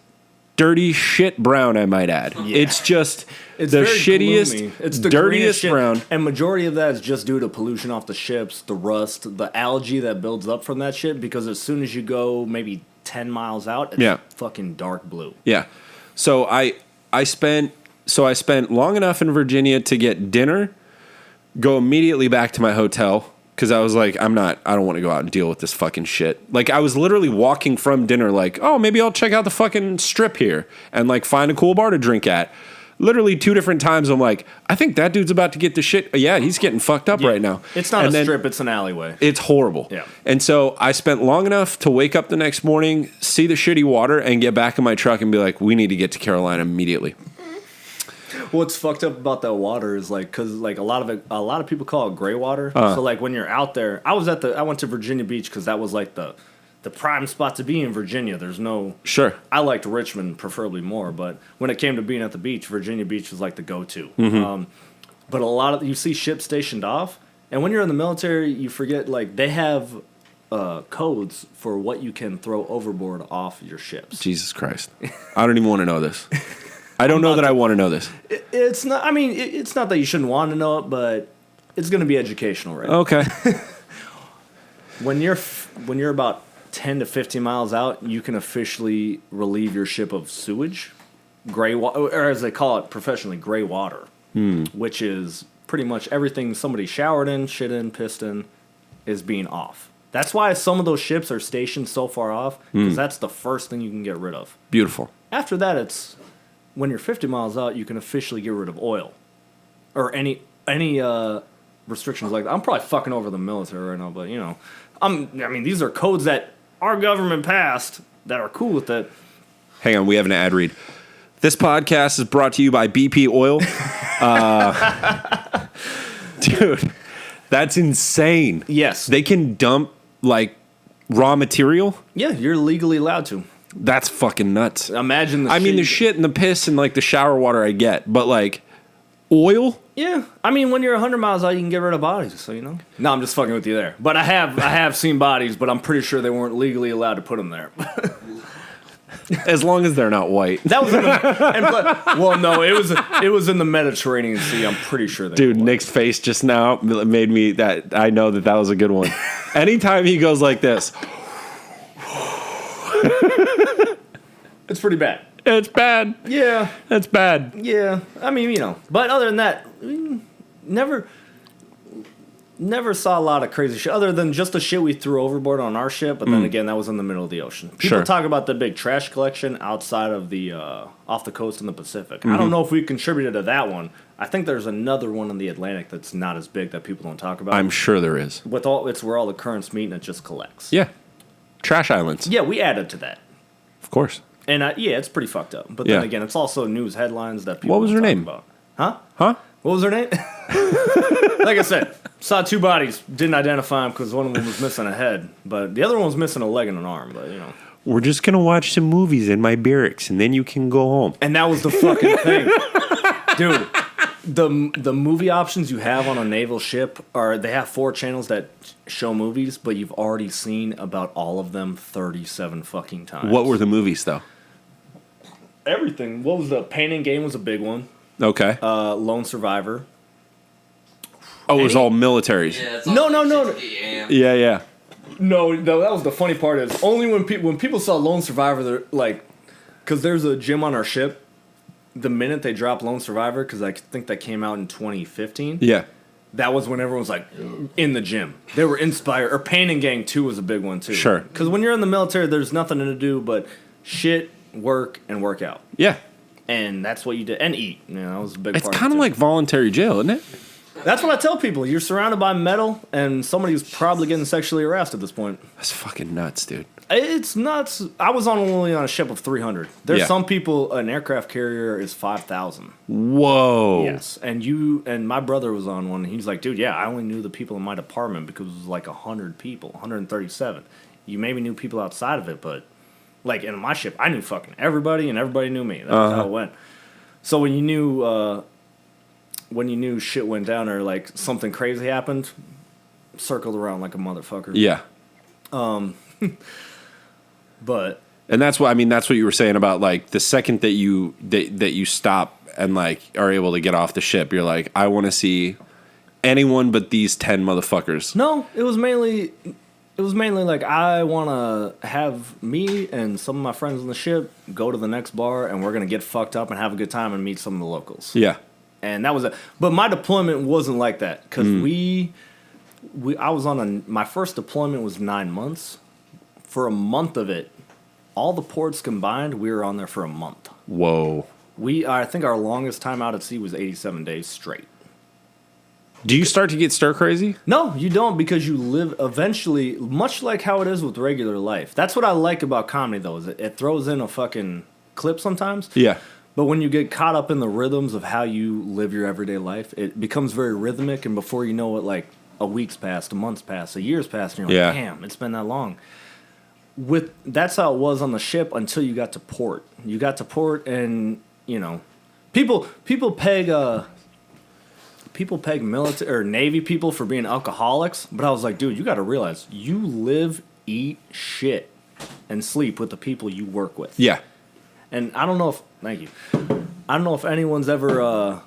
dirty shit brown, I might add. Yeah. It's just the shittiest, gloomy. It's the dirtiest brown. And majority of that is just due to pollution off the ships, the rust, the algae that builds up from that shit, because as soon as you go maybe 10 miles out, it's fucking dark blue. Yeah. So I spent long enough in Virginia to get dinner, go immediately back to my hotel, because I was like, I don't want to go out and deal with this fucking shit. Like, I was literally walking from dinner like, oh, maybe I'll check out the fucking strip here and, like, find a cool bar to drink at. Literally 2 different times I'm like, I think that dude's about to get the shit. Yeah, he's getting fucked up right now. It's not a strip, it's an alleyway. It's horrible. Yeah. And so I spent long enough to wake up the next morning, see the shitty water, and get back in my truck and be like, we need to get to Carolina immediately. What's fucked up about that water is like, cause like a lot of people call it gray water. So like when you're out there, I went to Virginia Beach because that was like the prime spot to be in Virginia. There's no I liked Richmond preferably more, but when it came to being at the beach, Virginia Beach was like the go-to. Mm-hmm. But you see ships stationed off, and when you're in the military, you forget like they have codes for what you can throw overboard off your ships. Jesus Christ, I don't even want to know this. I don't know that I want to know this. It's not. I mean, it's not that you shouldn't want to know it, but it's going to be educational, right? Okay. When you're about 10 to 15 miles out, you can officially relieve your ship of sewage, gray water, or as they call it professionally, gray water, which is pretty much everything somebody showered in, shit in, pissed in, is being off. That's why some of those ships are stationed so far off, because that's the first thing you can get rid of. Beautiful. After that, it's when you're 50 miles out, you can officially get rid of oil or any restrictions like that. I'm probably fucking over the military right now, but you know, I mean, these are codes that our government passed that are cool with it. Hang on, we have an ad read. This podcast is brought to you by BP Oil. Dude, that's insane. Yes. They can dump, like, raw material? Yeah, you're legally allowed to. That's fucking nuts. Imagine the shit and the piss and, like, the shower water I get, but, like, oil? Yeah. I mean, when you're 100 miles out, you can get rid of bodies, so you know. No, I'm just fucking with you there. But I have seen bodies, but I'm pretty sure they weren't legally allowed to put them there. As long as they're not white. That was it was in the Mediterranean Sea. I'm pretty sure they Dude, Nick's face just now made me that I know that was a good one. Anytime he goes like this. It's pretty bad. It's bad. Yeah. It's bad. Yeah. I mean, you know. But other than that, never saw a lot of crazy shit other than just the shit we threw overboard on our ship. But then again, that was in the middle of the ocean. People talk about the big trash collection outside of the off the coast in the Pacific. Mm-hmm. I don't know if we contributed to that one. I think there's another one in the Atlantic that's not as big that people don't talk about. I'm sure there is. It's where all the currents meet and it just collects. Yeah. Trash islands. Yeah, we added to that. Of course. And yeah, it's pretty fucked up. But then again, it's also news headlines that people What was her name? About. Huh? Huh? What was her name? Like I said, saw 2 bodies, didn't identify them because one of them was missing a head, but the other one was missing a leg and an arm. But you know, we're just gonna watch some movies in my barracks, and then you can go home. And that was the fucking thing, dude. The movie options you have on a naval ship they have 4 channels that show movies, but you've already seen about all of them 37 fucking times. What were the movies though? Everything. What was the Pain and Gain was a big one. Okay. Lone Survivor. Oh, it was all militaries. Yeah, no. Yeah. No, that was the funny part is only when people saw Lone Survivor, they're like, because there's a gym on our ship. The minute they dropped Lone Survivor, because I think that came out in 2015. Yeah. That was when everyone was like in the gym. They were inspired. Or Pain and Gain 2 was a big one too. Sure. Because when you're in the military, there's nothing to do but shit, work, and work out. Yeah. And that's what you did. And eat. You know, that was a big part. It's kind of like voluntary jail, isn't it? That's what I tell people. You're surrounded by metal, and somebody's probably getting sexually harassed at this point. That's fucking nuts, dude. It's nuts. I was only on a ship of 300. There's some people, an aircraft carrier is 5,000. Whoa. Yes. And my brother was on one. He's like, dude, yeah, I only knew the people in my department because it was like 100 people, 137. You maybe knew people outside of it, but like in my ship, I knew fucking everybody, and everybody knew me. That's how it went. So when you knew shit went down or like something crazy happened, circled around like a motherfucker. Yeah. But and that's what you were saying about like the second that you stop and like are able to get off the ship, you're like, I want to see anyone but these 10 motherfuckers. No, it was mainly like I want to have me and some of my friends on the ship go to the next bar, and we're gonna get fucked up and have a good time and meet some of the locals. Yeah. And that was it. But my deployment wasn't like that because I was on my first deployment was 9 months. For a month of it, all the ports combined, we were on there for a month. Whoa. I think our longest time out at sea was 87 days straight. Do you start to get stir crazy? No, you don't, because you live eventually, much like how it is with regular life. That's what I like about comedy, though, is it throws in a fucking clip sometimes. Yeah. But when you get caught up in the rhythms of how you live your everyday life, it becomes very rhythmic, and before you know it, like a week's passed, a month's passed, a year's passed, and you're like, damn, it's been that long. That's how it was on the ship until you got to port. You got to port, and people peg military or Navy people for being alcoholics, but I was like, dude, you got to realize you live, eat, shit, and sleep with the people you work with. Yeah. And I don't know if anyone's ever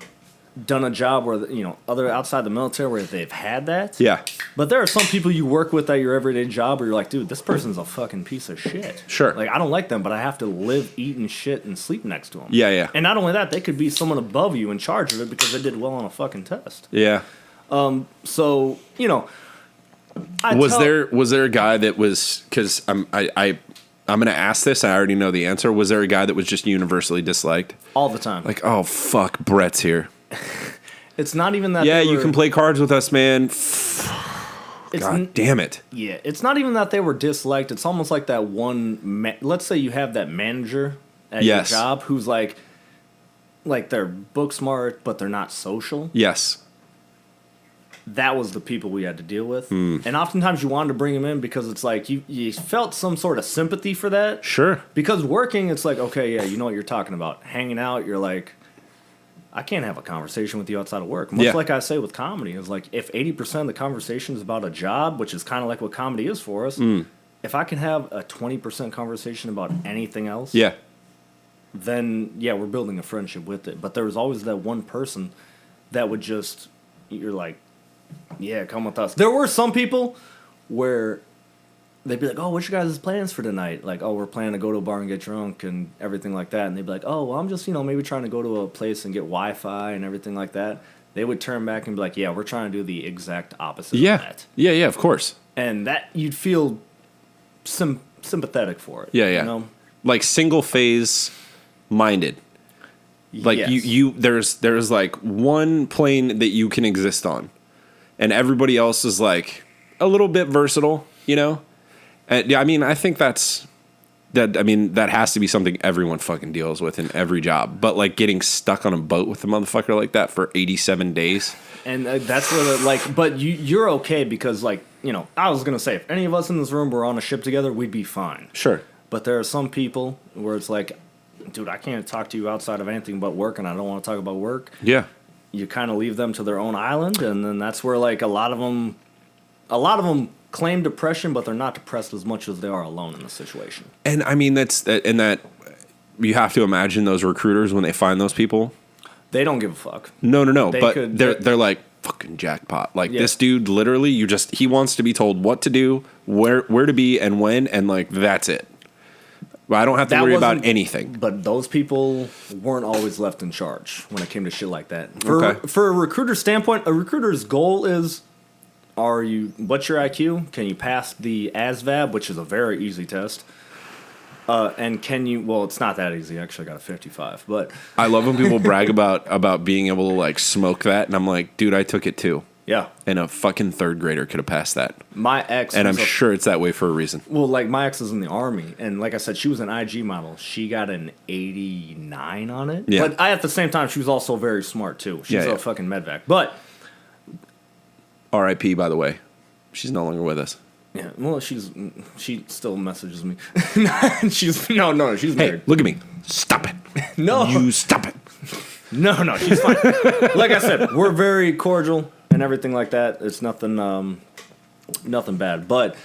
done a job where other outside the military where they've had that. Yeah. But there are some people you work with at your everyday job where you're like, dude, this person's a fucking piece of shit. Sure. Like, I don't like them, but I have to live, eat, and shit and sleep next to them. Yeah, yeah. And not only that, they could be someone above you in charge of it because they did well on a fucking test. Yeah. So was there a guy that was, because I'm going to ask this, I already know the answer. Was there a guy that was just universally disliked? All the time. Like, oh, fuck, Brett's here. It's not even that. Yeah, you can play cards with us, man. God damn it. Yeah, it's not even that they were disliked. It's almost like that one. Let's say you have that manager at your job who's like they're book smart, but they're not social. Yes. That was the people we had to deal with. And oftentimes you wanted to bring them in because it's like you felt some sort of sympathy for that. Sure. Because working, it's like, okay, yeah, you know what you're talking about. Hanging out, you're like, I can't have a conversation with you outside of work. Much like I say with comedy, is like if 80% of the conversation is about a job, which is kind of like what comedy is for us, if I can have a 20% conversation about anything else, then yeah, we're building a friendship with it. But there was always that one person that would just, you're like, yeah, come with us. There were some people where they'd be like, oh, what's your guys' plans for tonight? Like, oh, we're planning to go to a bar and get drunk and everything like that. And they'd be like, oh, well, I'm just, maybe trying to go to a place and get Wi-Fi and everything like that. They would turn back and be like, yeah, we're trying to do the exact opposite of that. Yeah, of course. And that, you'd feel sympathetic for it. Yeah. Like single phase minded. Like there's like one plane that you can exist on. And everybody else is like a little bit versatile, And, I mean, I think that has to be something everyone fucking deals with in every job. But like getting stuck on a boat with a motherfucker like that for 87 days. And that's where but you're okay because I was gonna say if any of us in this room were on a ship together, we'd be fine. Sure. But there are some people where it's like, dude, I can't talk to you outside of anything but work, and I don't want to talk about work. Yeah. You kind of leave them to their own island, and then that's where like a lot of them claim depression, but they're not depressed as much as they are alone in the situation. And I mean that you have to imagine those recruiters when they find those people. They don't give a fuck. No. They're like fucking jackpot. Like this dude, literally, he wants to be told what to do, where to be, and when, and like that's it. I don't have to worry about anything. But those people weren't always left in charge when it came to shit like that. For a recruiter's standpoint, a recruiter's goal is, what's your IQ? Can you pass the ASVAB, which is a very easy test? And can you? Well, it's not that easy. Actually, I got a 55. But I love when people brag about being able to like smoke that, and I'm like, dude, I took it too. yeah, And a fucking third grader could have passed that. my ex. And I'm was a- sure it's that way for a reason. Well, like my ex is in the army, and like I said, she was an IG model. She got an 89 on it. Yeah. But at the same time, she was also very smart too. She's Yeah. a fucking medvac. But R.I.P. By the way, she's no longer with us. yeah, well, she still messages me. she's she's Hey, married. look at me. Stop it. No. You stop it. No, she's fine. Like I said, we're very cordial and everything like that. It's nothing bad. But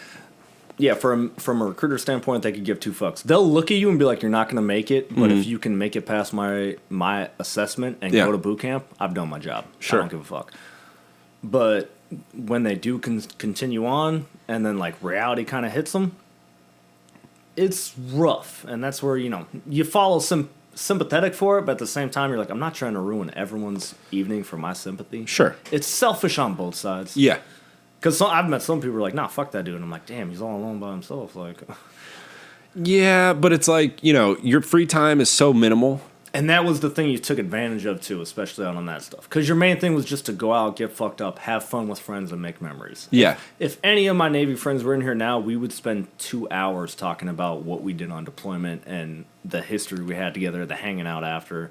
yeah, from a recruiter standpoint, they could give two fucks. They'll look at you and be like, "You're not going to make it." But if you can make it past my assessment and Yeah. go to boot camp, I've done my job. Sure. I don't give a fuck. But when they do continue on, and then like reality kind of hits them, it's rough, and that's where you follow sympathetic for it, but at the same time, you're like, I'm not trying to ruin everyone's evening for my sympathy. Sure. It's selfish on both sides. Yeah. Because I've met some people who are like, nah, fuck that dude. And I'm like, damn, he's all alone by himself. Like, Yeah, but it's like, your free time is so minimal. and that was the thing you took advantage of too, especially on that stuff. Because your main thing was just to go out, get fucked up, have fun with friends, and make memories. Yeah. If any of my Navy friends were in here now, we would spend 2 hours talking about what we did on deployment and the history we had together, the hanging out after.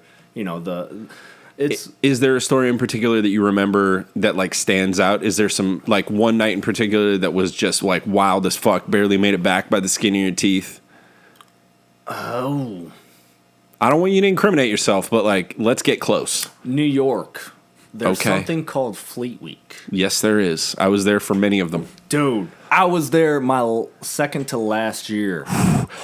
Is there a story in particular that you remember that like stands out? Is there some like one night in particular that was just like wild as fuck, barely made it back by the skin of your teeth? Oh, I don't want you to incriminate yourself, but like, let's get close. New York. There's Okay. something called Fleet Week. Yes, there is. I was there for many of them. Dude, I was there my second to last year.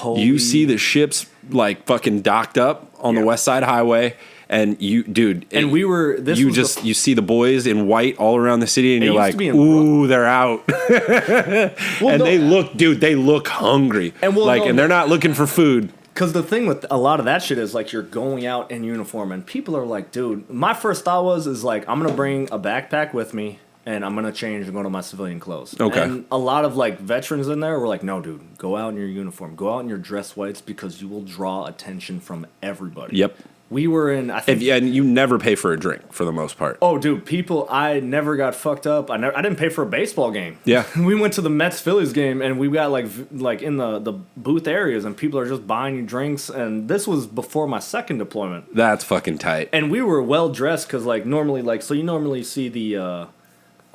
You see the ships like fucking docked up on the Yeah. West Side Highway, and And we were. This you was just you see the boys in white all around the city, and It you're used like, to be in ooh, they're out. Well, And no, they look hungry, And we'll like, know- and they're not looking for food. Because the thing with a lot of that shit is like you're going out in uniform, and people are like, dude. My first thought is like, I'm gonna bring a backpack with me, and I'm gonna change and go to my civilian clothes. Okay. And a lot of like veterans in there were like, no, dude, go out in your uniform, go out in your dress whites because you will draw attention from everybody. Yep. We were in. I think. And you never pay for a drink for the most part. Oh, dude, I never got fucked up. I didn't pay for a baseball game. Yeah. We went to the Mets Phillies game, and we got like in the booth areas, and people are just buying you drinks. And this was before my second deployment, That's fucking tight. and we were well dressed because like normally you normally see the a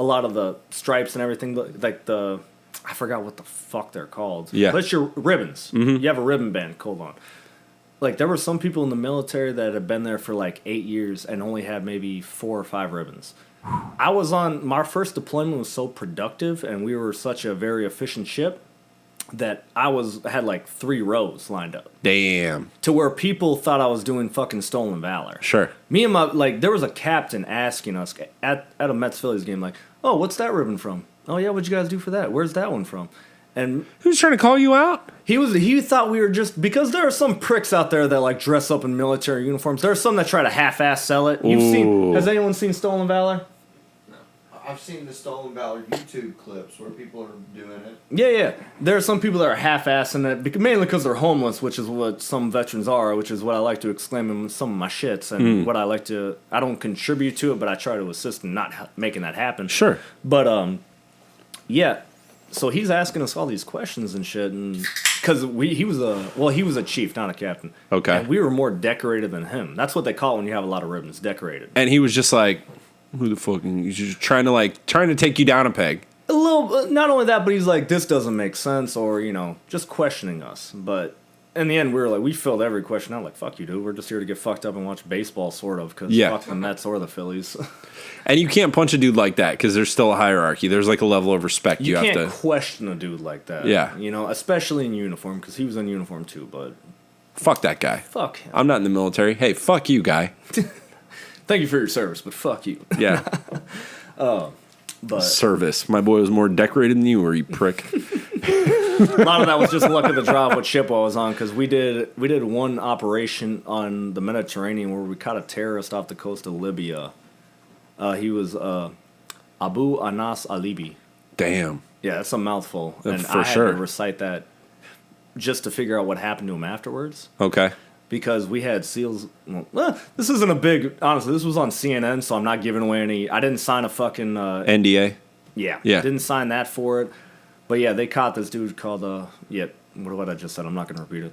lot of the stripes and everything like the I forgot what the fuck they're called. Yeah. But it's your ribbons. You have a ribbon band. Hold on. Like, there were some people in the military that had been there for, like, 8 years and only had maybe 4 or 5 ribbons. I was on... My first deployment was so productive, and we were such a very efficient ship that I had, like, 3 rows lined up. Damn. To where people thought I was doing fucking stolen valor. Sure. Me and my... Like, there was a captain asking us at a Mets Phillies game, like, oh, what's that ribbon from? Oh, yeah, what'd you guys do for that? Where's that one from? And Who's trying to call you out? he thought we were just because there are some pricks out there that like dress up in military uniforms. There are some that try to half-ass sell it. Has anyone seen Stolen Valor? I've seen the Stolen Valor YouTube clips where people are doing it. Yeah. There are some people that are half-assing it, mainly because they're homeless, which is what some veterans are, which is what I like to exclaim in some of my shits, and what I don't contribute to it, but I try to assist in not making that happen. Sure. But, yeah. So he's asking us all these questions and shit, and because he was a chief, not a captain. Okay. And we were more decorated than him. That's what they call it when you have a lot of ribbons, decorated. And he was just like, who the fuck? He's just trying to take you down a peg. A little, not only that, but he's like, this doesn't make sense, or just questioning us. But in the end, we filled every question out. Like, fuck you, dude. We're just here to get fucked up and watch baseball, sort of, because fuck the Mets or the Phillies. And you can't punch a dude like that because there's still a hierarchy. There's like a level of respect you have can't to. question a dude like that. Yeah. Especially in uniform, because he was in uniform too. But Fuck that guy. fuck him. I'm not in the military. Hey, fuck you, guy. Thank you for your service, but fuck you. Yeah. But Service. My boy was more decorated than you were, you prick. a lot of that was just luck of the draw what ship I was on, because we did one operation on the Mediterranean where we caught a terrorist off the coast of Libya. He was Abu Anas Alibi. Damn. Yeah, that's a mouthful, and For I had sure. to recite that just to figure out what happened to him afterwards. Okay. Because we had SEALs. Well, this isn't a big. Honestly, this was on CNN, so I'm not giving away any. I didn't sign a fucking. NDA? Yeah. Yeah. Didn't sign that for it. But yeah, they caught this dude called. What I just said. I'm not going to repeat it.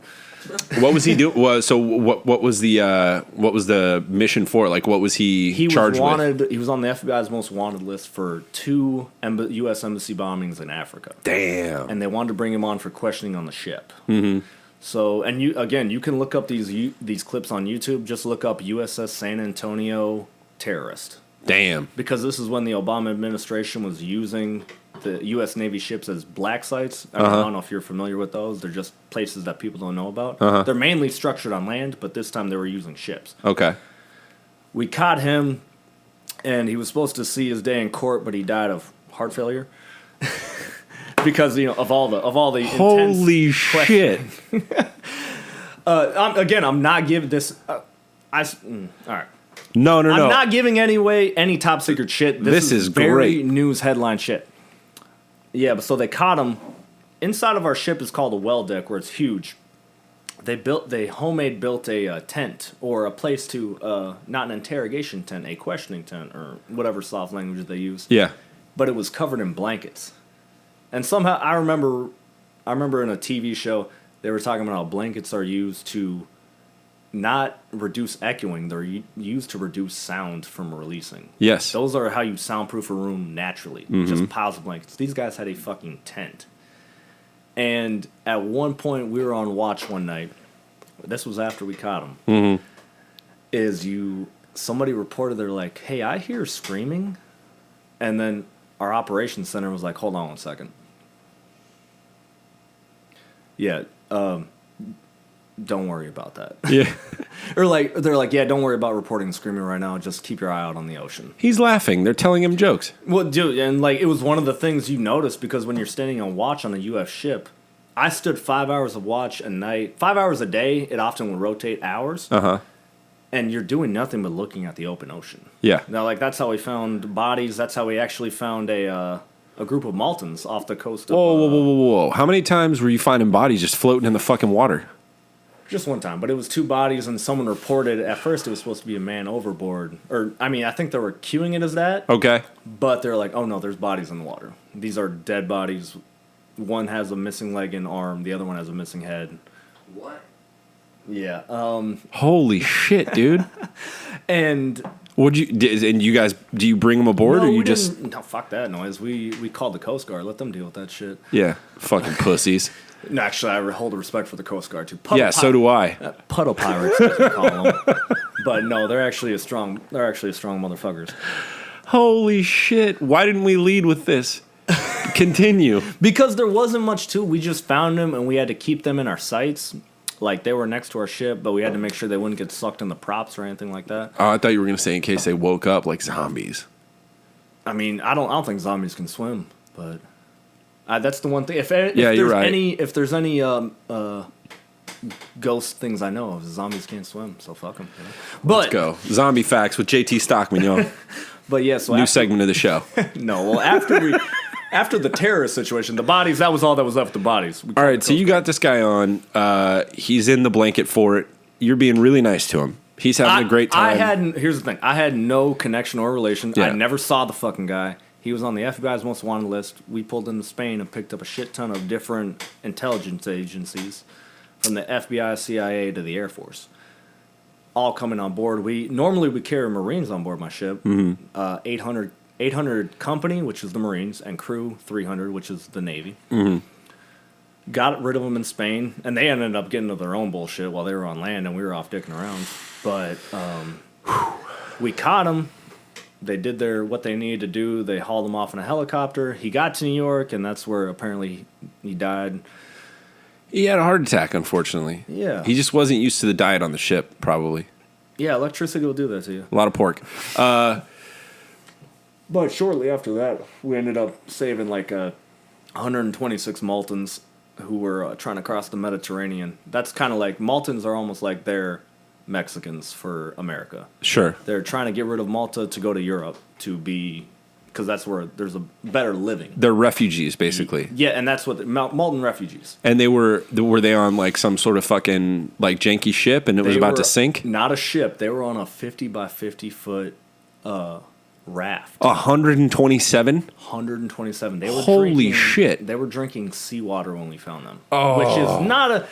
What was he doing? So what was the mission for? Like, what was he charged was wanted, with? He was on the FBI's most wanted list for 2 U.S. embassy bombings in Africa. Damn. And they wanted to bring him on for questioning on the ship. Mm-hmm. So, and you can look up these clips on YouTube. Just look up USS San Antonio terrorist. Damn. Because this is when the Obama administration was using the U.S. Navy ships as black sites. I don't know if you're familiar with those. They're just places that people don't know about. They're mainly structured on land, but this time they were using ships. Okay. We caught him, and he was supposed to see his day in court, but he died of heart failure. Because of all the holy intense shit. I'm not giving this. All right. No. I'm not giving any top secret shit. This is very great news headline shit. Yeah, but so they caught him. Inside of our ship is called a well deck, where it's huge. They homemade built a tent, or a place to not an interrogation tent, a questioning tent, or whatever soft language they use. Yeah. But it was covered in blankets. And somehow I remember in a TV show they were talking about how blankets are used to not reduce echoing; they're used to reduce sound from releasing. Yes. Those are how you soundproof a room naturally. Just piles of blankets. These guys had a fucking tent. And at one point we were on watch one night. This was after we caught him. Somebody reported, they're like, "Hey, I hear screaming," and then our operations center was like, "Hold on one second. Yeah, don't worry about that." Yeah. Or they're like, "Yeah, don't worry about reporting screaming right now. Just keep your eye out on the ocean." He's laughing. They're telling him jokes. Well, dude, and it was one of the things you notice, because when you're standing on watch on a U.S. ship, I stood 5 hours of watch a night, 5 hours a day. It often would rotate hours. And you're doing nothing but looking at the open ocean. Yeah. Now, that's how we found bodies. That's how we actually found a group of Maltans off the coast of... Whoa. How many times were you finding bodies just floating in the fucking water? Just one time, but it was 2 bodies, and someone reported, at first it was supposed to be a man overboard. I think they were queuing it as that. Okay. But they're like, oh no, there's bodies in the water. These are dead bodies. One has a missing leg and arm. The other one has a missing head. What? Yeah. Holy shit, dude. And... you guys, do you bring them aboard, or you just... No, fuck that noise. We called the Coast Guard. Let them deal with that shit. Yeah, fucking pussies. No, actually, I hold respect for the Coast Guard, too. So do I. Puddle pirates, as we call them. But no, they're actually strong motherfuckers. Holy shit. Why didn't we lead with this? Continue. Because there wasn't much to. We just found them, and we had to keep them in our sights. They were next to our ship, but we had to make sure they wouldn't get sucked in the props or anything like that. Oh, I thought you were going to say in case they woke up like zombies. I mean, I don't think zombies can swim, but that's the one thing. If you're right. If there's any ghost things I know of, zombies can't swim, so fuck them. You know? Let's go. Zombie facts with JT Stockman, y'all. But yeah, so new segment of the show. No, well, after the terrorist situation, the bodies, that was all that was left, the bodies. All right, so you got this guy on. He's in the blanket for it. You're being really nice to him. He's having a great time. Here's the thing. I had no connection or relation. Yeah. I never saw the fucking guy. He was on the FBI's most wanted list. We pulled into Spain and picked up a shit ton of different intelligence agencies, from the FBI, CIA, to the Air Force, all coming on board. Normally we carry Marines on board my ship. 800 company, which is the Marines, and crew 300, which is the Navy. Got rid of them in Spain, and they ended up getting to their own bullshit while they were on land, and we were off dicking around. But we caught them. They did what they needed to do. They hauled him off in a helicopter. He got to New York, and that's where apparently he died. He had a heart attack, unfortunately. Yeah. He just wasn't used to the diet on the ship, probably. Yeah, electricity will do that to you. A lot of pork. But shortly after that, we ended up saving 126 Maltans who were trying to cross the Mediterranean. That's kind of Maltans are almost like their Mexicans for America. Sure. They're trying to get rid of Malta to go to Europe to be because that's where there's a better living. They're refugees, basically. Yeah, and that's what Malton refugees. And were they on like some sort of fucking like janky ship, and it was about to sink? Not a ship. They were on a 50 by 50 foot raft. 127. 127. They were Holy drinking, shit! They were drinking seawater when we found them. Oh. Which is not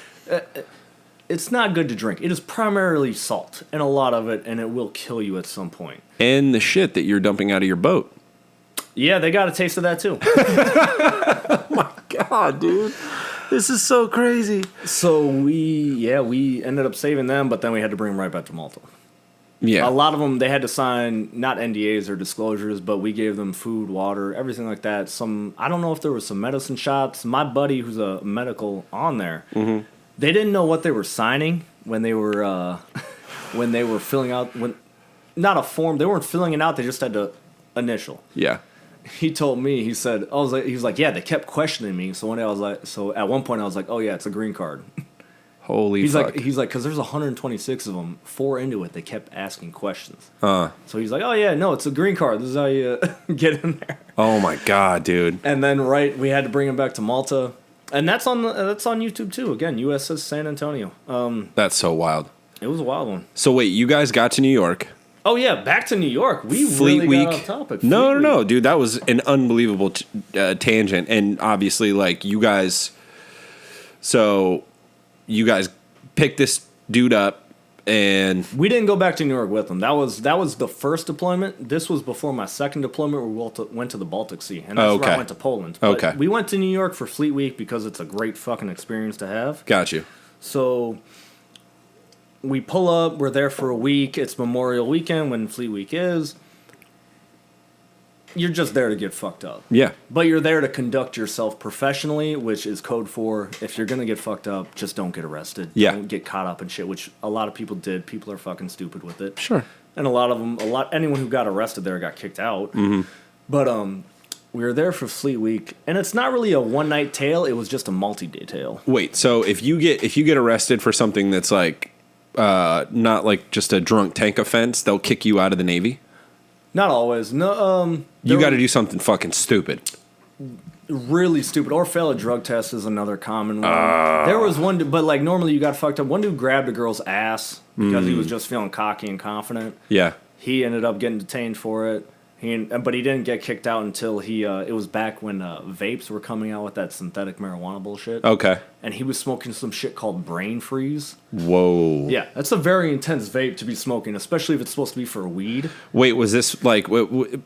it's not good to drink. It is primarily salt, and a lot of it, and it will kill you at some point. And the shit that you're dumping out of your boat. Yeah, they got a taste of that too. Oh my god, dude. This is so crazy. So we ended up saving them, but then we had to bring them right back to Malta. Yeah. A lot of them, they had to sign, not NDAs or disclosures, but we gave them food, water, everything like that. I don't know if there was some medicine shots. My buddy, who's a medical on there, they didn't know what they were signing when they were filling out, not a form, they weren't filling it out, they just had to initial. Yeah. He told me, he was like, yeah, they kept questioning me. So one day at one point I was like, oh yeah, it's a green card. Holy fuck. He's like, because there's 126 of them, 4 into it, they kept asking questions. So he's like, oh yeah, no, it's a green card. This is how you get in there. Oh my god, dude. And then we had to bring him back to Malta, and that's on YouTube too. Again, USS San Antonio. That's so wild. It was a wild one. So wait, you guys got to New York. Oh yeah, back to New York. We Fleet really Week. got off topic. No, dude, that was an unbelievable tangent, and obviously, like you guys picked this dude up, and we didn't go back to New York with him. That was the first deployment. This was before my second deployment, where we went to the Baltic Sea, and that's where I went to Poland. But we went to New York for Fleet Week because it's a great fucking experience to have. Got you. So we pull up. We're there for a week. It's Memorial Weekend when Fleet Week is. You're just there to get fucked up. Yeah. But you're there to conduct yourself professionally, which is code for if you're going to get fucked up, just don't get arrested. Yeah. Don't get caught up in shit, which a lot of people did. People are fucking stupid with it. Sure. And anyone who got arrested there got kicked out. Mm-hmm. But we were there for Fleet Week, and it's not really a one-night tale. It was just a multi-day tale. Wait, so if you get arrested for something that's like not like just a drunk tank offense, they'll kick you out of the Navy? Not always. No. You got to do something fucking stupid. Really stupid. Or fail a drug test is another common one. There was one, but like normally you got fucked up. One dude grabbed a girl's ass because he was just feeling cocky and confident. Yeah. He ended up getting detained for it. But he didn't get kicked out until it was back when vapes were coming out with that synthetic marijuana bullshit. Okay. And he was smoking some shit called Brain Freeze. Whoa. Yeah, that's a very intense vape to be smoking, especially if it's supposed to be for weed. Wait, was this like,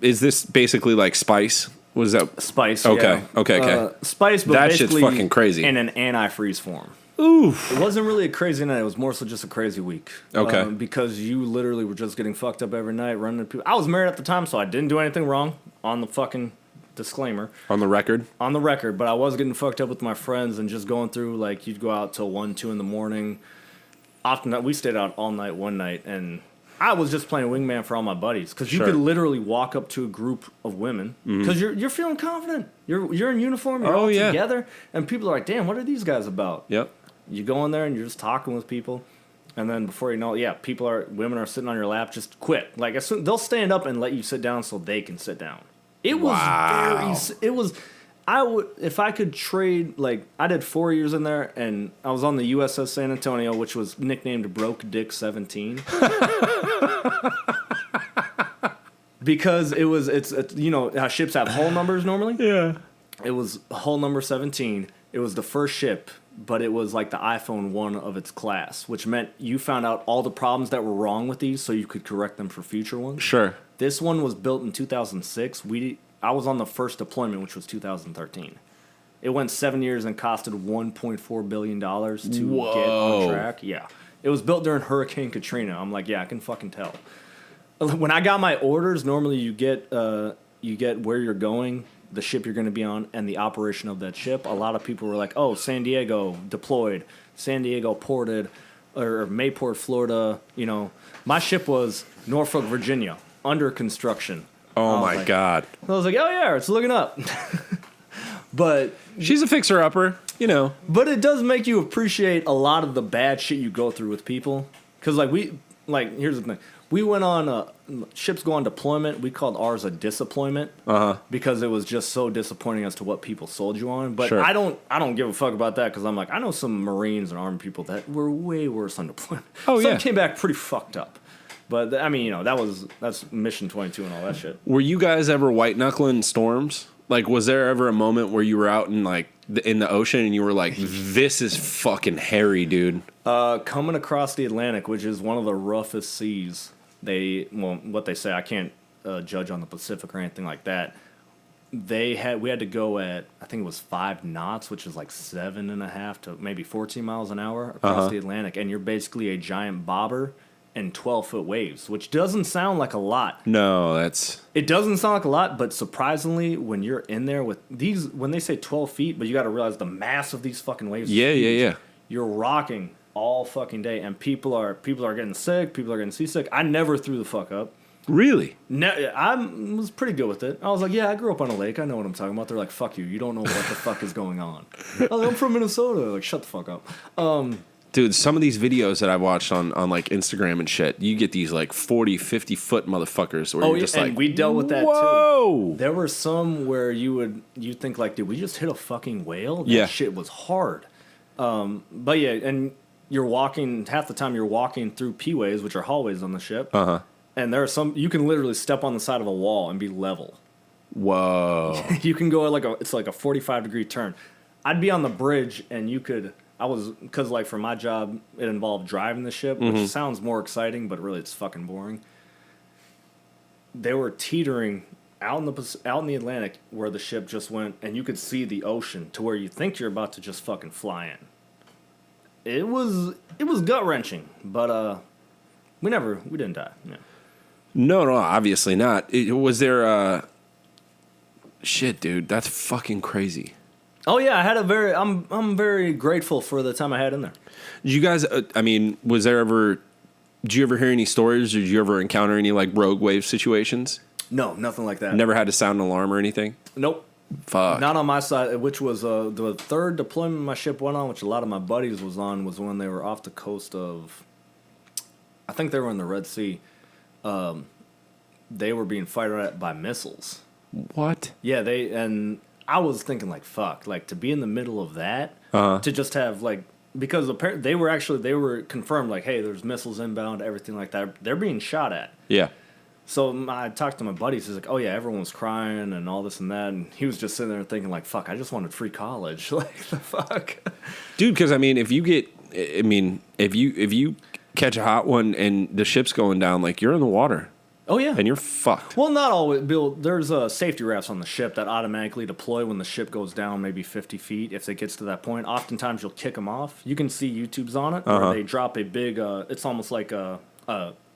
is this basically like Spice? Was that Spice? Okay, yeah. okay. Spice, but that basically shit's fucking crazy. In an antifreeze form. Oof. It wasn't really a crazy night. It was more so just a crazy week. Okay. Because you literally were just getting fucked up every night, running into people. I was married at the time, so I didn't do anything wrong. On the fucking disclaimer. On the record? On the record, but I was getting fucked up with my friends and just going through, like, you'd go out till 1, 2 in the morning. Often, we stayed out all night one night, and I was just playing wingman for all my buddies. Because you could literally walk up to a group of women. Because you're feeling confident. You're in uniform. You're all together. And people are like, damn, what are these guys about? Yep. You go in there and you're just talking with people. And then before you know it, women are sitting on your lap, just quit. Like, they'll stand up and let you sit down so they can sit down. It was if I could trade, like, I did 4 years in there, and I was on the USS San Antonio, which was nicknamed Broke Dick 17. Because it's you know how ships have hull numbers normally? Yeah. It was hull number 17. It was the first ship, but it was like the iPhone 1 of its class, which meant you found out all the problems that were wrong with these so you could correct them for future ones. Sure. This one was built in 2006. I was on the first deployment, which was 2013. It went 7 years and costed $1.4 billion to get on track. Yeah. It was built during Hurricane Katrina. I'm like, yeah, I can fucking tell. When I got my orders, normally you get where you're going, the ship you're going to be on, and the operation of that ship. A lot of people were like, oh, San Diego deployed, San Diego ported, or Mayport, Florida. You know, my ship was Norfolk, Virginia, under construction. Oh my God. I was like, oh yeah, it's looking up. But she's a fixer-upper, you know. But it does make you appreciate a lot of the bad shit you go through with people. Because, like, like, here's the thing. We went on ships go on deployment. We called ours a disappointment because it was just so disappointing as to what people sold you on. But Sure. I don't give a fuck about that because I'm like, I know some Marines and Army people that were way worse on deployment. Oh, Some yeah. came back pretty fucked up. But I mean, you know, that's Mission 22 and all that shit. Were you guys ever white knuckling storms? Like, was there ever a moment where you were out in like in the ocean and you were like, "This is fucking hairy, dude"? Coming across the Atlantic, which is one of the roughest seas. What they say, I can't judge on the Pacific or anything like that. We had to go at, I think it was 5 knots, which is like 7.5 to maybe 14 miles an hour across the Atlantic, and you're basically a giant bobber and 12-foot waves, which doesn't sound like a lot. No, that's It doesn't sound like a lot, but surprisingly, when you're in there with these, when they say 12 feet, but you got to realize the mass of these fucking waves. is huge. yeah. You're rocking all fucking day, and people are getting sick. People are getting seasick. I never threw the fuck up. Really. I was pretty good with it. I was like, yeah, I grew up on a lake. I know what I'm talking about. They're like, fuck you. You don't know what the fuck is going on. I was like, I'm from Minnesota. Like, shut the fuck up. Dude, some of these videos that I watched on like Instagram and shit, you get these like 40, 50 foot motherfuckers where you're just and like, we dealt with that whoa! too. There were some where you think like, did we just hit a fucking whale? That Yeah. shit was hard. But yeah, and you're walking, half the time you're walking through P-ways, which are hallways on the ship. And there are some, you can literally step on the side of a wall and be level. Whoa. You can go at it's like a 45-degree turn. I'd be on the bridge and because like for my job, it involved driving the ship, which sounds more exciting, but really it's fucking boring. They were teetering out in the Atlantic where the ship just went, and you could see the ocean to where you think you're about to just fucking fly in. It was gut wrenching, but we didn't die. Yeah. No, obviously not. Was there shit, dude, that's fucking crazy. Oh yeah, I'm very grateful for the time I had in there. Did you guys, I mean, did you ever hear any stories? Or did you ever encounter any like rogue wave situations? No, nothing like that. Never had to sound an alarm or anything? Nope. Fuck. Not on my side, which was the third deployment my ship went on, which a lot of my buddies was on, was when they were off the coast of, I think they were in the Red Sea. They were being fired at by missiles. What? Yeah, and I was thinking like, fuck, like to be in the middle of that, to just have like, because apparently they were confirmed like, hey, there's missiles inbound, everything like that. They're being shot at. Yeah. So I talked to my buddies. He's like, "Oh yeah, everyone was crying and all this and that," and he was just sitting there thinking, "Like, fuck, I just wanted free college." Like, the fuck, Dude. Because I mean, if you catch a hot one and the ship's going down, like you're in the water oh yeah, and you're fucked. well, not always. Bill, there's safety rafts on the ship that automatically deploy when the ship goes down, maybe 50 feet. If it gets to that point, oftentimes you'll kick them off. You can see YouTubes on it where they drop a big. It's almost like a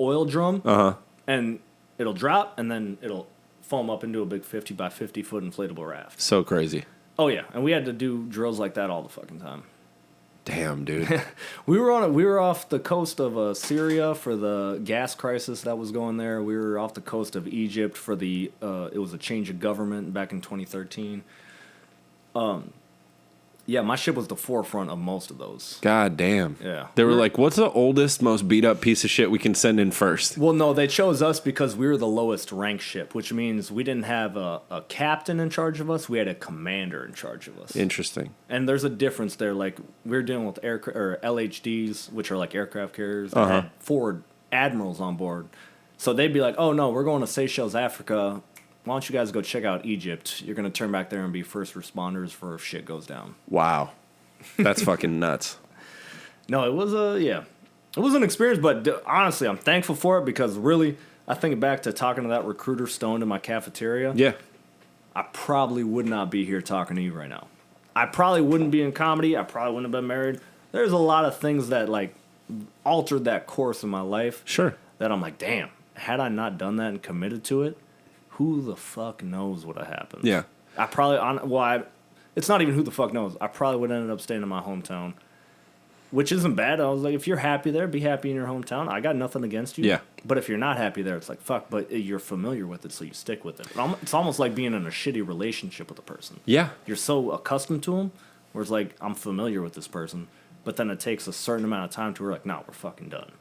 oil drum, and it'll drop, and then it'll foam up into a big 50 by 50 foot inflatable raft. So crazy. Oh yeah, and we had to do drills like that all the fucking time. Damn, dude. We were off the coast of Syria for the gas crisis that was going there. We were off the coast of Egypt for it was a change of government back in 2013. Yeah, my ship was the forefront of most of those. God damn. Yeah. They were like, what's the oldest, most beat up piece of shit we can send in first? Well, no, they chose us because we were the lowest ranked ship, which means we didn't have a captain in charge of us. We had a commander in charge of us. Interesting. And there's a difference there. Like, we're dealing with LHDs, which are like aircraft carriers, that had 4 admirals on board. So they'd be like, oh, no, we're going to Seychelles, Africa. Why don't you guys go check out Egypt? You're going to turn back there and be first responders for if shit goes down. Wow. That's fucking nuts. No, it was it was an experience, but honestly, I'm thankful for it because really, I think back to talking to that recruiter stoned in my cafeteria. Yeah. I probably would not be here talking to you right now. I probably wouldn't be in comedy. I probably wouldn't have been married. There's a lot of things that like altered that course in my life. Sure. That I'm like, damn, had I not done that and committed to it, who the fuck knows what would have happened? Yeah. I probably, it's not even who the fuck knows. I probably would have ended up staying in my hometown, which isn't bad. I was like, if you're happy there, be happy in your hometown. I got nothing against you. Yeah. But if you're not happy there, it's like, fuck, but you're familiar with it, so you stick with it. It's almost like being in a shitty relationship with a person. Yeah. You're so accustomed to them, where it's like, I'm familiar with this person, but then it takes a certain amount of time to where like, nah, we're fucking done.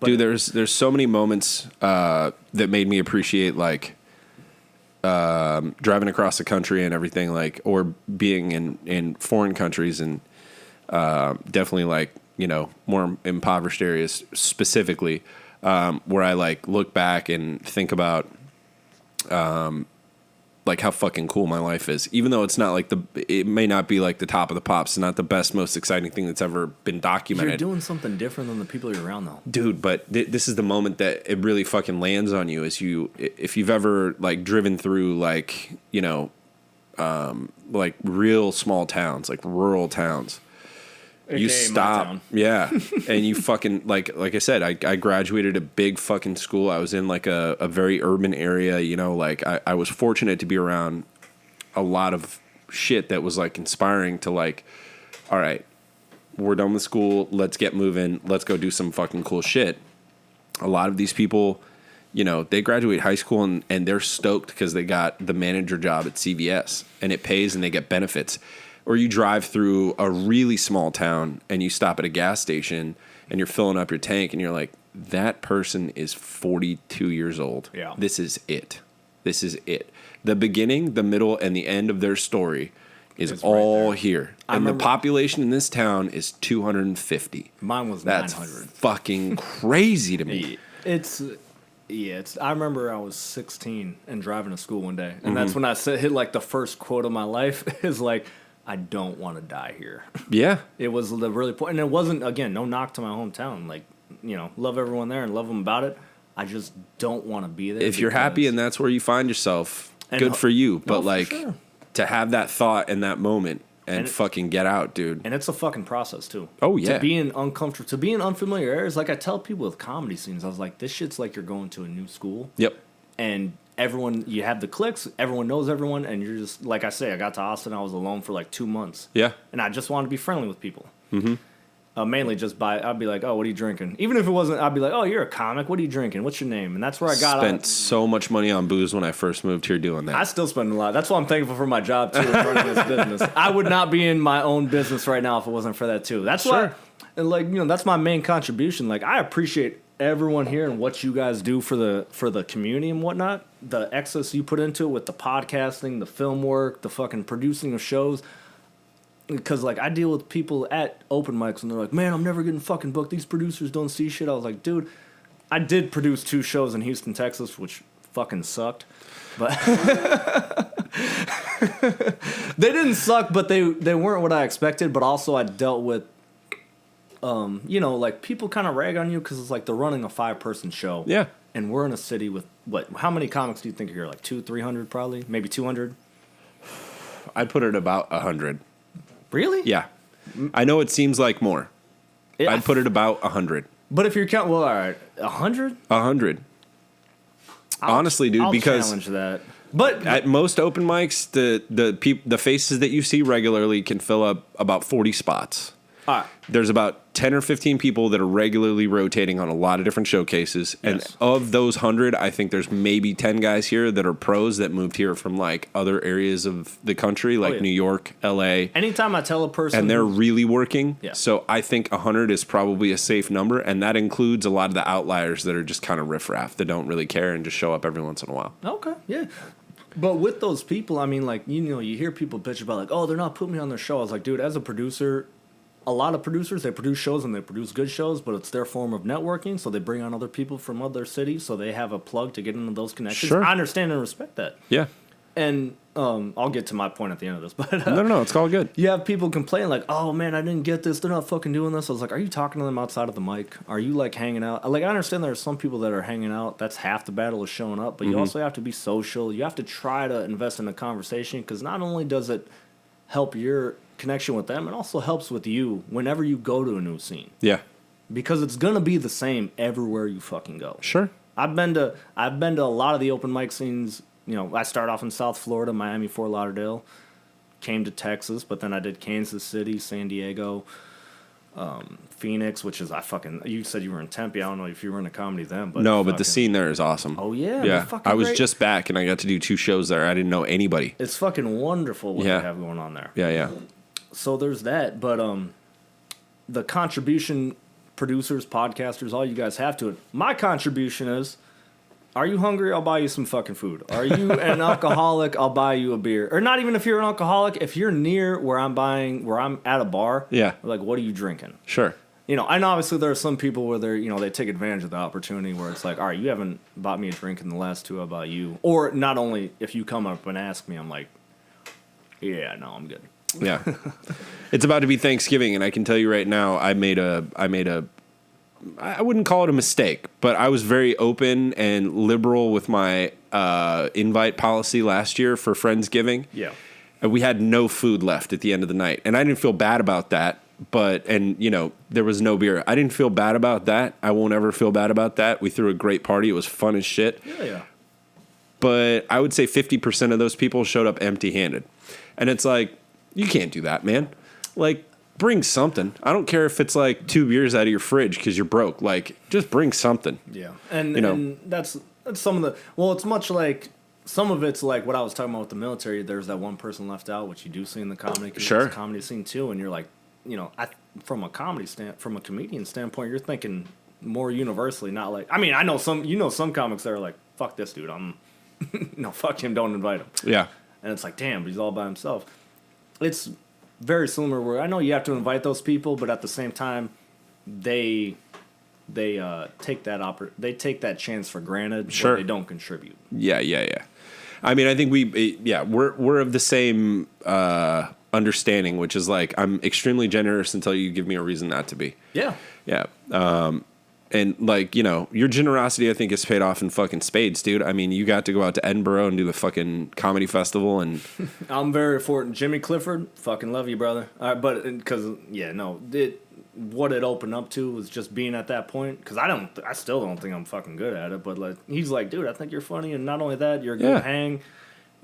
Dude, there's so many moments that made me appreciate like driving across the country and everything, like, or being in foreign countries and definitely like, you know, more impoverished areas specifically, where I like look back and think about like how fucking cool my life is, even though it's not like it may not be like the top of the pops, it's not the best, most exciting thing that's ever been documented. You're doing something different than the people you're around, though, dude. But this is the moment that it really fucking lands on you. If you've ever like driven through like, you know, like real small towns, like rural towns. You stop, yeah, and you fucking like I said, I graduated a big fucking school. I was in like a very urban area, you know, like I was fortunate to be around a lot of shit that was like inspiring to like, all right, we're done with school, let's get moving, let's go do some fucking cool shit. A lot of these people, you know, they graduate high school and they're stoked because they got the manager job at CVS and it pays and they get benefits. Or you drive through a really small town and you stop at a gas station and you're filling up your tank and you're like, that person is 42 years old. Yeah. This is it. This is it. The beginning, the middle, and the end of their story is all right here. And the population in this town is 250. Mine was That's 900. Fucking crazy to me. I remember I was 16 and driving to school one day. And that's when I hit like the first quote of my life is like, I don't want to die here. Yeah. It was the really point. And it wasn't, again, no knock to my hometown. Like, you know, love everyone there and love them about it. I just don't want to be there. If you're happy and that's where you find yourself, good for you. But like, to have that thought in that moment and fucking get out, dude. And it's a fucking process, too. Oh, yeah. To be in uncomfortable, to be in unfamiliar areas. Like I tell people with comedy scenes, I was like, this shit's like you're going to a new school. Yep. And everyone, you have the cliques, everyone knows everyone, and you're just, like I say, I got to Austin, I was alone for like 2 months. Yeah. And I just wanted to be friendly with people. Mm-hmm. Mainly just I'd be like, oh, what are you drinking? Even if it wasn't, I'd be like, oh, you're a comic, what are you drinking? What's your name? And that's where I spent so much money on booze when I first moved here doing that. I still spend a lot. That's why I'm thankful for my job, too, running this business. I would not be in my own business right now if it wasn't for that, too. That's why, and like, you know, that's my main contribution. Like, I appreciate everyone here and what you guys do for the community and whatnot. The excess you put into it with the podcasting, the film work, the fucking producing of shows. Because, like, I deal with people at open mics and they're like, man, I'm never getting fucking booked. These producers don't see shit. I was like, dude, I did produce 2 shows in Houston, Texas, which fucking sucked. But they didn't suck, but they weren't what I expected. But also I dealt with, you know, like, people kind of rag on you because it's like they're running a 5-person show. Yeah. And we're in a city with, how many comics do you think are here? Like 200-300 probably? Maybe 200? I'd put it about 100. Really? Yeah. I know it seems like more. I'd put it about 100. But if you're counting, well, all right, 100? 100. Honestly, dude, I'll because challenge that. But at most open mics, the faces that you see regularly can fill up about 40 spots. There's about 10 or 15 people that are regularly rotating on a lot of different showcases. Yes. And of those 100, I think there's maybe 10 guys here that are pros that moved here from like other areas of the country, like New York, LA. Anytime I tell a person. And they're really working. Yeah. So I think 100 is probably a safe number. And that includes a lot of the outliers that are just kind of riffraff that don't really care and just show up every once in a while. Okay. Yeah. But with those people, I mean, like, you know, you hear people bitch about like, oh, they're not putting me on their show. I was like, dude, as a producer, a lot of producers, they produce shows and they produce good shows, but it's their form of networking, so they bring on other people from other cities, so they have a plug to get into those connections. Sure. I understand and respect that. Yeah. And I'll get to my point at the end of this. But no, it's all good. You have people complain like, oh, man, I didn't get this. They're not fucking doing this. I was like, are you talking to them outside of the mic? Are you, like, hanging out? Like, I understand there are some people that are hanging out. That's half the battle is showing up, but you also have to be social. You have to try to invest in a conversation because not only does it help your connection with them, it also helps with you whenever you go to a new scene. Yeah. Because it's gonna be the same everywhere you fucking go. Sure. I've been to a lot of the open mic scenes. You know, I started off in South Florida, Miami, Fort Lauderdale, came to Texas, but then I did Kansas City, San Diego, Phoenix, which is you said you were in Tempe. I don't know if you were in a comedy then, but no, but the scene there is awesome. Oh yeah, yeah. I was just back and I got to do 2 shows there. I didn't know anybody. It's fucking wonderful what they have going on there. Yeah, yeah. So there's that, but the contribution producers, podcasters, all you guys have to it. My contribution is, are you hungry? I'll buy you some fucking food. Are you an alcoholic? I'll buy you a beer. Or not even if you're an alcoholic, if you're near where I'm at a bar, Yeah. like, what are you drinking? Sure. You know, and obviously there are some people where they take advantage of the opportunity where it's like, all right, you haven't bought me a drink in the last 2, how about you? Or not only if you come up and ask me, I'm like, yeah, no, I'm good. Yeah. It's about to be Thanksgiving, and I can tell you right now, I wouldn't call it a mistake, but I was very open and liberal with my invite policy last year for Friendsgiving. Yeah. And we had no food left at the end of the night. And I didn't feel bad about that. There was no beer. I didn't feel bad about that. I won't ever feel bad about that. We threw a great party. It was fun as shit. Yeah. But I would say 50% of those people showed up empty-handed. And it's like, you can't do that, man. Like, bring something. I don't care if it's like 2 beers out of your fridge because you're broke. Like, just bring something. Yeah. And that's some of the, well, it's much like, some of it's like what I was talking about with the military. There's that one person left out, which you do see in the comedy scene too. And you're like, from a comedian standpoint, you're thinking more universally, not like, I mean, I know some comics that are like, fuck this dude, fuck him, don't invite him. Yeah. And it's like, damn, but he's all by himself. It's very similar where I know you have to invite those people, but at the same time, they take that chance for granted. Sure. They don't contribute. Yeah. I mean, I think we're of the same understanding, which is like, I'm extremely generous until you give me a reason not to be. Yeah. Yeah. And like, your generosity, I think, is paid off in fucking spades, dude. I mean, you got to go out to Edinburgh and do the fucking comedy festival, and I'm very fortunate. Jimmy Clifford, fucking love you, brother. But because what it opened up to was just being at that point. Because I still don't think I'm fucking good at it. But like, he's like, dude, I think you're funny, and not only that, you're a good hang.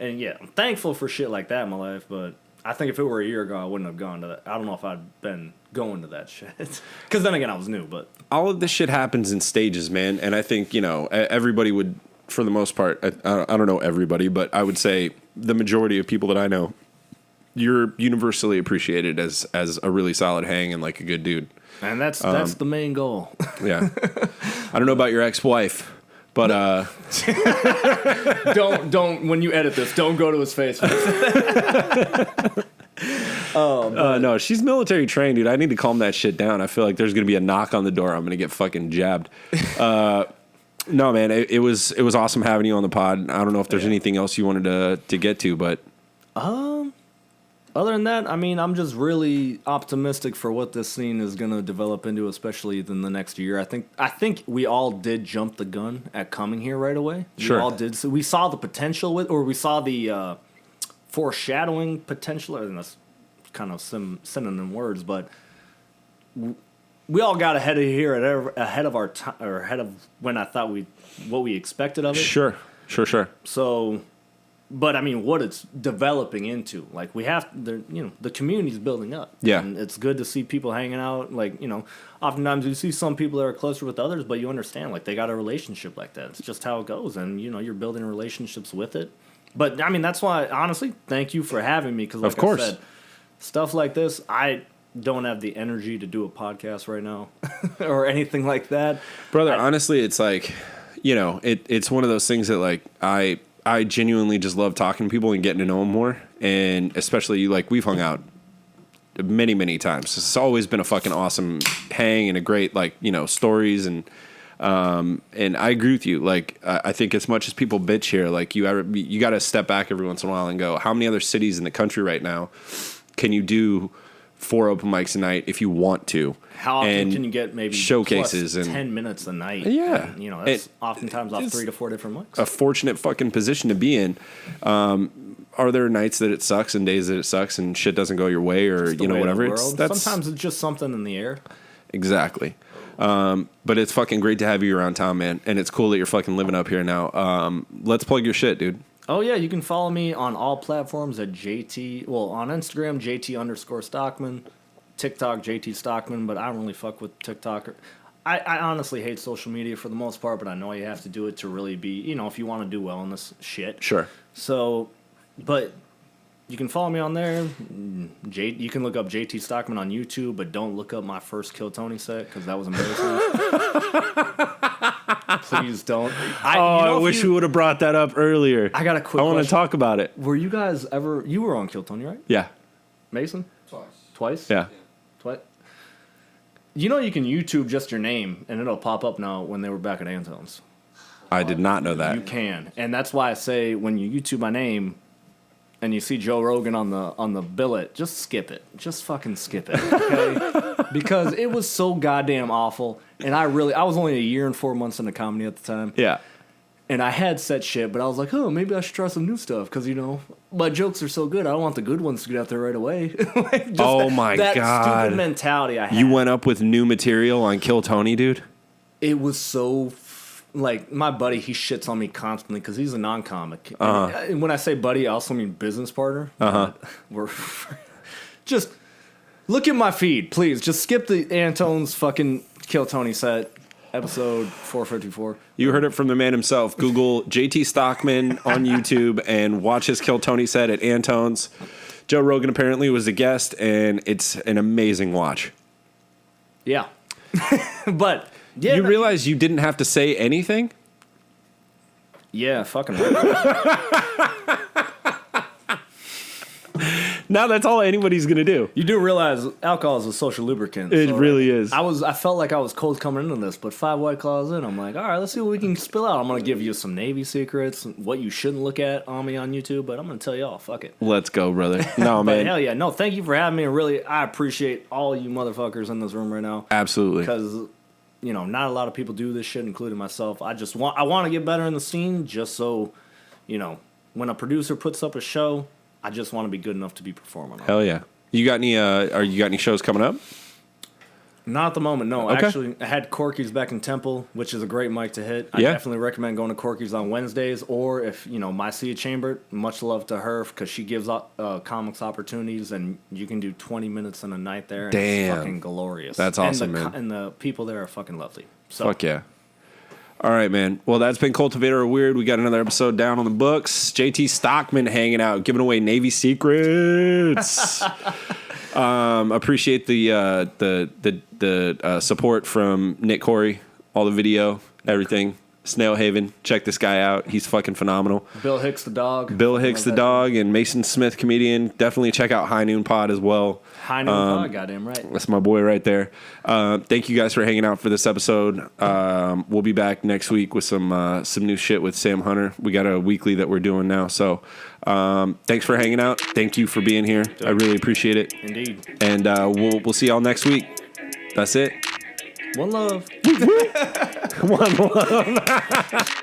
And yeah, I'm thankful for shit like that in my life. But I think if it were a year ago, I wouldn't have gone to that. I don't know if I'd been going to that shit. Because then again, I was new. But all of this shit happens in stages, man. And I think, everybody would, for the most part, I don't know everybody, but I would say the majority of people that I know, you're universally appreciated as a really solid hang and like a good dude. And that's the main goal. Yeah. I don't know about your ex-wife, but don't when you edit this, don't go to his face. No, she's military trained, dude. I need to calm that shit down. I feel like there's gonna be a knock on the door. I'm gonna get fucking jabbed. No, man, it was awesome having you on the pod. I don't know if there's anything else you wanted to get to, but other than that, I mean, I'm just really optimistic for what this scene is going to develop into, especially in the next year. I think we all did jump the gun at coming here right away. Sure. We all did. So we saw the potential we saw the foreshadowing potential, and that's kind of synonym words, but we all got ahead of when I thought what we expected of it. Sure. So, but I mean, what it's developing into, like the community's building up. Yeah. And it's good to see people hanging out. Like, oftentimes you see some people that are closer with others, but you understand, like, they got a relationship like that. It's just how it goes. And, you're building relationships with it. But I mean, that's why, honestly, thank you for having me. Cause like of course. I said, stuff like this, I don't have the energy to do a podcast right now or anything like that. Brother, honestly, it's like, it's one of those things that like, I genuinely just love talking to people and getting to know them more. And especially we've hung out many, many times. It's always been a fucking awesome hang and a great, stories. And I agree with you. Like, I think as much as people bitch here, like you got to step back every once in a while and go, how many other cities in the country right now can you do 4 open mics a night if you want to? How often can you get maybe showcases plus and 10 minutes a night? Yeah. And, that's oftentimes off 3 to 4 different mics. A fortunate fucking position to be in. Are there nights that it sucks and days that it sucks and shit doesn't go your way or whatever? Sometimes it's just something in the air. Exactly. But it's fucking great to have you around town, man. And it's cool that you're fucking living up here now. Let's plug your shit, dude. Oh, yeah, you can follow me on all platforms at on Instagram, JT_Stockman, TikTok, JT Stockman, but I don't really fuck with TikTok. I honestly hate social media for the most part, but I know you have to do it to really be, if you want to do well in this shit. Sure. So, but you can follow me on there. You can look up JT Stockman on YouTube, but don't look up my first Kill Tony set because that was embarrassing. Please don't. I wish we would have brought that up earlier. I got a quick I want to question. talk about it. Were you guys ever... You were on Kill Tony, right? Yeah. Mason? Twice. Yeah. Twice? You know you can YouTube just your name, and it'll pop up now when they were back at Anton's. I did not know that. You can. And that's why I say when you YouTube my name and you see Joe Rogan on the billet, just skip it. Just fucking skip it, okay? Because it was so goddamn awful. And I was only a year and 4 months into comedy at the time. Yeah. And I had set shit, but I was like, oh, maybe I should try some new stuff. Because, my jokes are so good. I don't want the good ones to get out there right away. That That stupid mentality I had. You went up with new material on Kill Tony, dude? It was so... my buddy, he shits on me constantly because he's a non-comic. And when I say buddy, I also mean business partner. We're just look at my feed, please. Just skip the Antone's fucking Kill Tony set, episode 454. You heard it from the man himself. Google JT Stockman on YouTube and watch his Kill Tony set at Antone's. Joe Rogan apparently was a guest, and it's an amazing watch. Yeah. But... Yeah, you realize you didn't have to say anything? Yeah, fucking right. Now that's all anybody's going to do. You do realize alcohol is a social lubricant. It really is. I felt like I was cold coming into this, but 5 White Claws in, I'm like, all right, let's see what we can spill out. I'm going to give you some Navy secrets, what you shouldn't look at on me on YouTube, but I'm going to tell y'all, fuck it. Let's go, brother. No, But man. hell yeah. No, thank you for having me. And really, I appreciate all you motherfuckers in this room right now. Absolutely. Because... not a lot of people do this shit, including myself. I want to get better in the scene just so, when a producer puts up a show, I just want to be good enough to be performing on. Hell yeah. You got any shows coming up? Not at the moment, no. Okay. Actually, I had Corky's back in Temple, which is a great mic to hit. I definitely recommend going to Corky's on Wednesdays, or if, Mycia Chambert, much love to her, because she gives comics opportunities, and you can do 20 minutes in a night there, and Damn. it's fucking glorious. That's awesome, man. And the people there are fucking lovely. So, Fuck yeah. All right, man. Well, that's been Cultivator of Weird. We got another episode down on the books. JT Stockman hanging out, giving away Navy secrets. Appreciate the support from Nick Corey, all the video, everything. Snail Haven, check this guy out. He's fucking phenomenal. Bill Hicks the dog. Bill Hicks the dog and Mason Smith comedian. Definitely check out High Noon Pod as well. High Noon Pod, goddamn right. That's my boy right there. Thank you guys for hanging out for this episode. We'll be back next week with some new shit with Sam Hunter. We got a weekly that we're doing now. So thanks for hanging out. Thank you for being here. I really appreciate it. Indeed. And we'll see y'all next week. That's it. One love. One love.